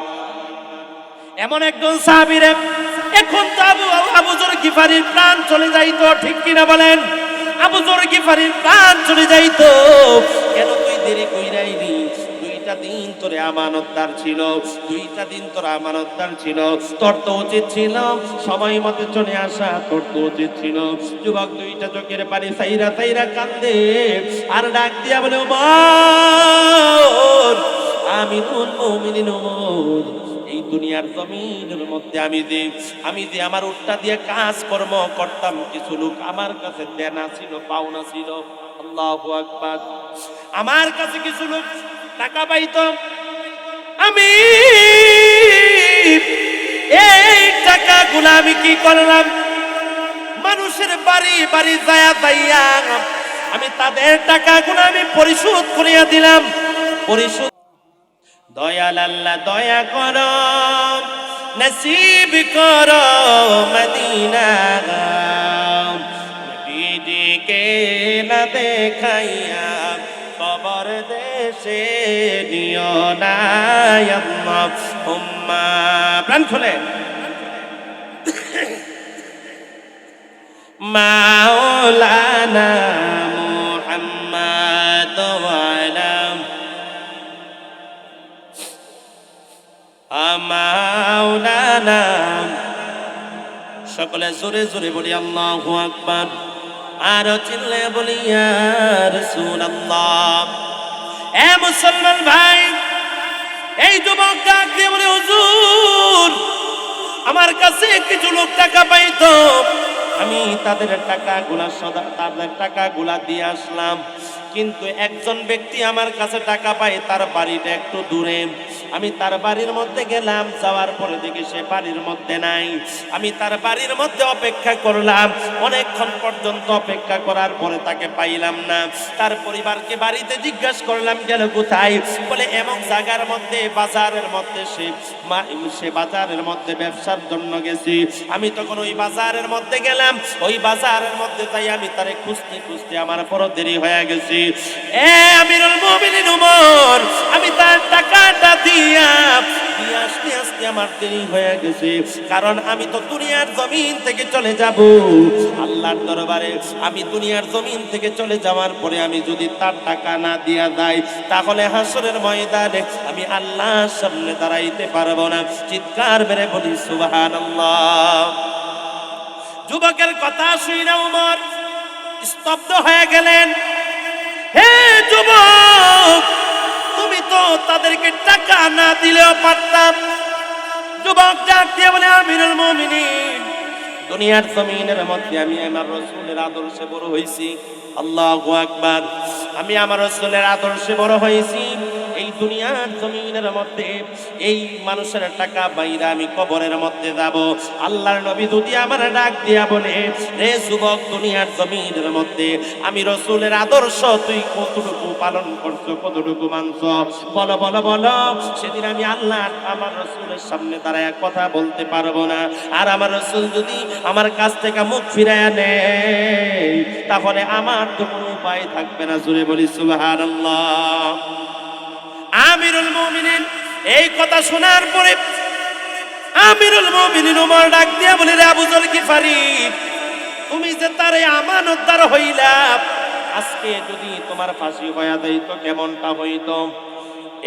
এমন একজন সাহাবী রে, এখন তো আবু যর গিফারীর প্রাণ চলে যাইতো, ঠিক কিনা বলেন? আবু যর গিফারীর প্রাণ চলে যাইতো, কেন তুই দেরি কইরা আইলি? দুইটা দিন তোরে আমানতদার ছিল, দুইটা দিন তোর আমানতদার ছিল, তোর তো উচিত ছিল সময় মতো চলে আসা, তোর তো উচিত ছিল। যুবক দুইটা চোখের পানি সাইরা সাইরা কান্দে আর ডাক দিয়া বলে, উমর, আমিরুল মুমিনিন উমর, এই দুনিয়ার জমিনের মধ্যে আমি যে আমার উটটা দিয়ে কাজকর্ম করতাম, কিছু লোক আমার কাছে দেনা ছিল, পাওনা ছিল। আল্লাহু আকবার। আমার কাছে কিছু লোক টাকা পাইতো, আমি এই টাকাগুলো আমি কি করলাম, মানুষের বাড়ি বাড়ি যাইয়া আমি তাদের টাকাগুলো আমি পরিশোধ করিয়া দিলাম। পরিশোধ, দয়াল আল্লাহ দয়া করো, নসিব করো মদিনা, নবীজিকে না দেখাইয়া কবর দেশে নিও না, আল্লাহুম্মা। প্রাণ খুলে মাওলানা মুহাম্মদ ওয়ালা মাওলানা। সকলে জোরে জোরে বলি আল্লাহু আকবার, আর চিল্লে বলি ইয়া রাসূলুল্লাহ। এ মুসলমান ভাই, এই যুবক ডাক দিয়ে বলে, হুজুর আমার কাছে কিছু লোক টাকা পাইতো, আমি তাদের টাকাগুলা দিয়ে আসলাম, কিন্তু একজন ব্যক্তি আমার কাছে টাকা পায়, তার বাড়িটা একটু দূরে। আমি তার বাড়ির মধ্যে গেলাম, যাওয়ার পরে দেখি সে বাড়ির মধ্যে নাই। আমি তার বাড়ির মধ্যে অপেক্ষা করলাম, অনেকক্ষণ পর্যন্ত অপেক্ষা করার পরে তাকে পাইলাম না। তার পরিবারকে বাড়িতে জিজ্ঞাসা করলাম, গেল কোথায়? বলে এমন জায়গার মধ্যে, বাজারের মধ্যে সে বাজারের মধ্যে ব্যবসার জন্য গেছি। আমি তখন ওই বাজারের মধ্যে গেলাম, ওই বাজারের মধ্যে তাই আমি তারে খুঁজতে খুঁজতে আমার বড় দেরি হয়ে গেছি। এ আমিরুল মুমিনিন উমর, আমি তার টাকাটা দিয়া আসতে আসতে আমার দেরি হয়ে গেছে, কারণ আমি তো দুনিয়ার জমিন থেকে চলে যাব আল্লাহর দরবারে। আমি দুনিয়ার জমিন থেকে চলে যাওয়ার পরে আমি যদি তার টাকা না দিয়া যাই, তাহলে হাসরের ময়দানে আমি আল্লাহর সামনে দাঁড়াইতে পারবো না। চিৎকার মেরে বলি সুবহানাল্লাহ। যুবকের কথা শুনে উমর স্তব্ধ হয়ে গেলেন। হে যুবক, তুমি তো তাদেরকে টাকা না দিলেও পারতাম। যুবক ডাক দিয়ে বলে, আমিরুল মুমিনিন, দুনিয়ার জমিনের মধ্যে আমি আমার রাসূলের আদর্শে বড় হয়েছি। আল্লাহু আকবার। আমি আমার রাসূলের আদর্শে বড় হয়েছি। এই দুনিয়ার জমিনের মধ্যে এই মানুষের টাকা বাইরা আমি কবরের মধ্যে যাব। আল্লাহর নবী যদি আমার ডাক দিয়া বলে, রে যুবক, দুনিয়ার জমিনের মধ্যে আমি রাসূলের আদর্শ তুই কতটুকু পালন করছো, কতটুকু মানছো, বলো বলো বলো। সেদিন আমি আল্লাহ আমার রাসূলের সামনে দাঁড়ায় কথা বলতে পারবো না। আর আমার রাসূল যদি আমার কাছ থেকে মুখ ফিরাইয়া নেয়, তাহলে আমার তো কোনো উপায় থাকবে না। জোরে বলি সুবহানাল্লাহ। আমিরুল মুমিনিন এই কথা শোনার পরে আমিরুল মুমিনিন ওমর ডাক দিয়া বলে, রে আবু যর গিফারী, তুমি যে তারে আমানতদার হইলা, আজকে যদি তোমার ফাঁসি হইয়া দেয় তো কেমনটা হইতো?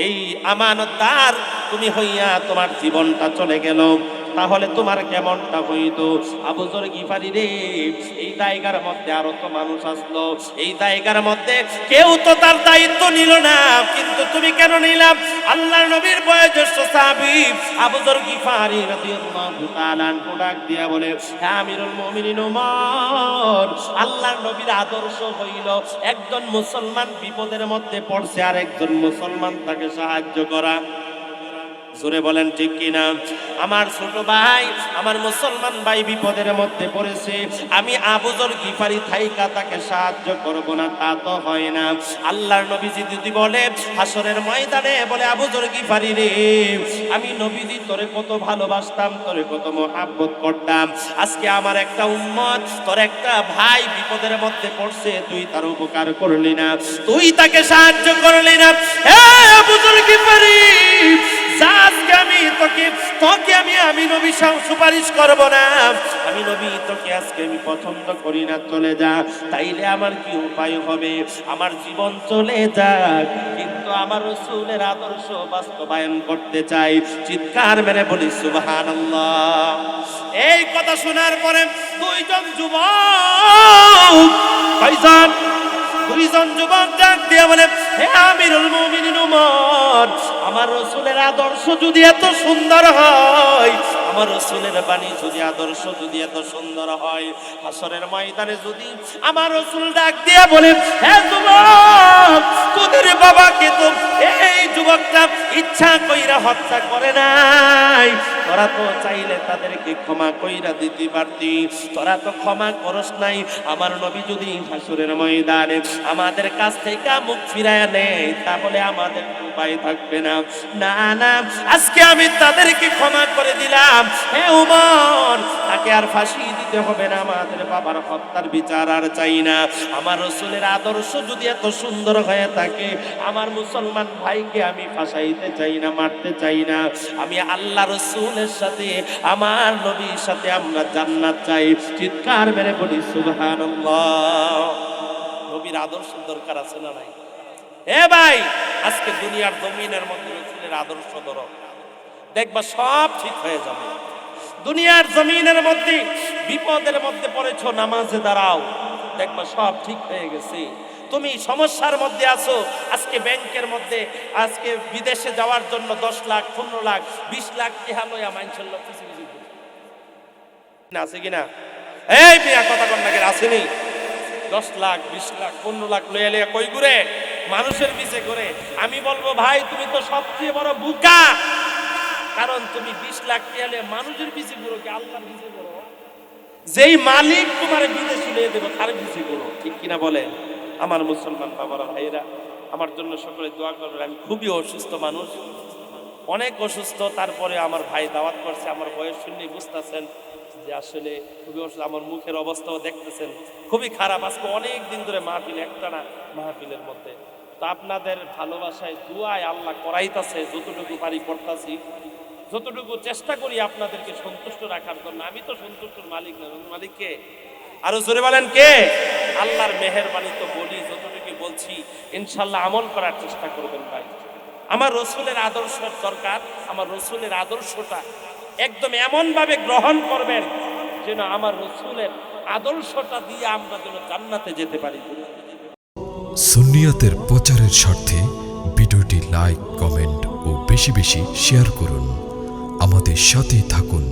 এই আমানতদার তুমি হইয়া তোমার জীবনটা চলে গেল, তাহলে তোমার কেমনটা হইতো? আবু যর গিফারি রে, এই জায়গার মধ্যে আরো তো মানুষ আসলো, এই জায়গার মধ্যে কেউ তো তার দায়িত্ব নিল না, কিন্তু তুমি কেন নিলাম? আল্লাহর নবীর বয়োজ্যেষ্ঠ সাহাবী আবু যর গিফারি রাদিয়াল্লাহু তাআলা আনহু ডাক দিয়া বলে, হে আমিরুল মুমিনিন ওমর, আল্লাহর নবীর আদর্শ হইল একজন মুসলমান বিপদের মধ্যে পড়ছে আর একজন মুসলমান তাকে সাহায্য করা। জোরে বলেন ঠিক কিনা? আমার ছোট ভাই, আমার মুসলমান ভাই বিপদের মধ্যে পড়েছে, আমি আবু যর গিফারি থাইকা তাকে সাহায্য করব না, তা তো হয় না। আল্লাহর নবীজি যদি বলে হাসরের ময়দানে, বলে আবু যর গিফারি রে, আমি নবীজি তোরে কত ভালোবাসতাম, তোরে কত মহব্বত করতাম, আজকে আমার একটা উম্মত, তোর একটা ভাই বিপদের মধ্যে পড়ছে, তুই তার উপকার করলি না, তুই তাকে সাহায্য করলি না। হে আবু যর গিফারি, আজকে আমি তোকে আমি নবী সুপারিশ করব না, আমি নবী তোকে আজকে আমি পছন্দ করি না, চলে যা। তাইলে আমার কি উপায় হবে? আমার জীবন চলে যাক, কিন্তু আমার রাসূলের আদর্শ বাস্তবায়ন করতে চাই। চিৎকার মেরে বলি সুবহানাল্লাহ। এই কথা শোনার পরে দুইজন যুবক ডাক দিয়ে বলে, হে আমিরুল মুমিনিন ওমর, আমার রাসূলের আদর্শ যদি এত সুন্দর হয়, আমার রাসূলের বাণী যদি আদর্শ যদি এত সুন্দর হয়, হাসরের ময়দানে যদি আমার রাসূল ডাক দিয়ে বলে, হে যুবক, তোদের বাবাকে তো এই যুবকটা ইচ্ছা কইরা হত্যা করে নাই, তোরা তো চাইলে তাদেরকে ক্ষমা কইরা দিতে পারতি, তোরা তো ক্ষমা করস নাই। আমার নবী যদি হাসরের ময়দানে আমাদের কাছ থেকে মুখ ফিরায় নেয়, তাহলে আমাদের উপায় থাকবে না। না না, আজকে আমি তাদেরকে ক্ষমা করে দিলাম। হে ওমর, তাকে আর ফাঁসি দিতে হবে না, আমাদের বাবার হত্যার বিচার আর চাই না। আমার রাসূলের আদর্শ যদি এত সুন্দর হয়ে থাকে, আমার মুসলমান ভাইকে আমি ফাঁসাইতে চাই না, মারতে চাই না। আমি আল্লাহ রাসূলের সাথে, আমার নবীর সাথে আমরা জান্নাত চাই। চিৎকার মেরে বলি সুবহানাল্লাহ। নবীর আদর্শ দরকার আছে না নাই? এ ভাই, আজকে দুনিয়ার জমিনের মধ্যে রাসূলের আদর্শ ধরো, দেখবা সব ঠিক হয়ে যাবে। দুনিয়ার জমিনের মধ্যে বিপদের মধ্যে পড়েছো, নামাজে দাঁড়াও, দেখবা সব ঠিক হয়ে গেছে। তুমি সমস্যার মধ্যে আছো, আজকে ব্যাংকের মধ্যে, আজকে বিদেশে যাওয়ার জন্য 10 লাখ 15 লাখ 20 লাখ টাকা লইয়া মানুষের লোক কিছু আছে কিনা? এই বিয়া কথা কর নাকি আসেনি? 10 লাখ 20 লাখ 15 লাখ লইয়া লইয়া কই ঘুরে, মানুষের পিছে ঘুরে। আমি বলবো ভাই, তুমি তো সবচেয়ে বড় বোকা, কারণ তুমি 20 লাখ টাকা লইয়া মানুষের পিছে ঘুরো কি আল্লাহর পিছে ঘুরো? যেই মালিক তোমার বিদেশে নিয়ে দেবে তার পিছে ঘুরো, ঠিক কিনা বলে? আমার মুসলমান বাবারা, ভাইরা, আমার জন্য সকলে দোয়া করবেন। আমি খুবই অসুস্থ মানুষ, অনেক অসুস্থ, তারপরে আমার ভাই দাওয়াত করছে, আমার বয়স শুনলেই বুঝতেছেন যে আসলে খুবই অসুস্থ। আমার মুখের অবস্থাও দেখতেছেন খুবই খারাপ। আজকে অনেক দিন ধরে মাহফিল, একটানা মাহফিলের মধ্যে, তো আপনাদের ভালোবাসায় দুয়ায় আল্লাহ করাইতাছে, যতটুকু পারি করতেছি, যতটুকু চেষ্টা করি আপনাদেরকে সন্তুষ্ট রাখার জন্য। আমি তো সন্তুষ্টর মালিক না, মালিক কে? আরো জোরে বলেন কে? আল্লাহর মেহেরবানি তো বলি, যতটুকু বলছি ইনশাল্লাহ আমল করার চেষ্টা করবেন ভাই। আমার রাসূলের আদর্শের দরকার, আমার রাসূলের আদর্শটা একদম এমন ভাবে গ্রহণ করবেন যেন আমার রাসূলের আদর্শটা দিয়ে আমরা যেন জান্নাতে যেতে পারি। সুন্নিয়তের প্রচারের স্বার্থে ভিডিওটি লাইক, কমেন্ট ও বেশি বেশি শেয়ার করুন। আমাদের সাথেই থাকুন।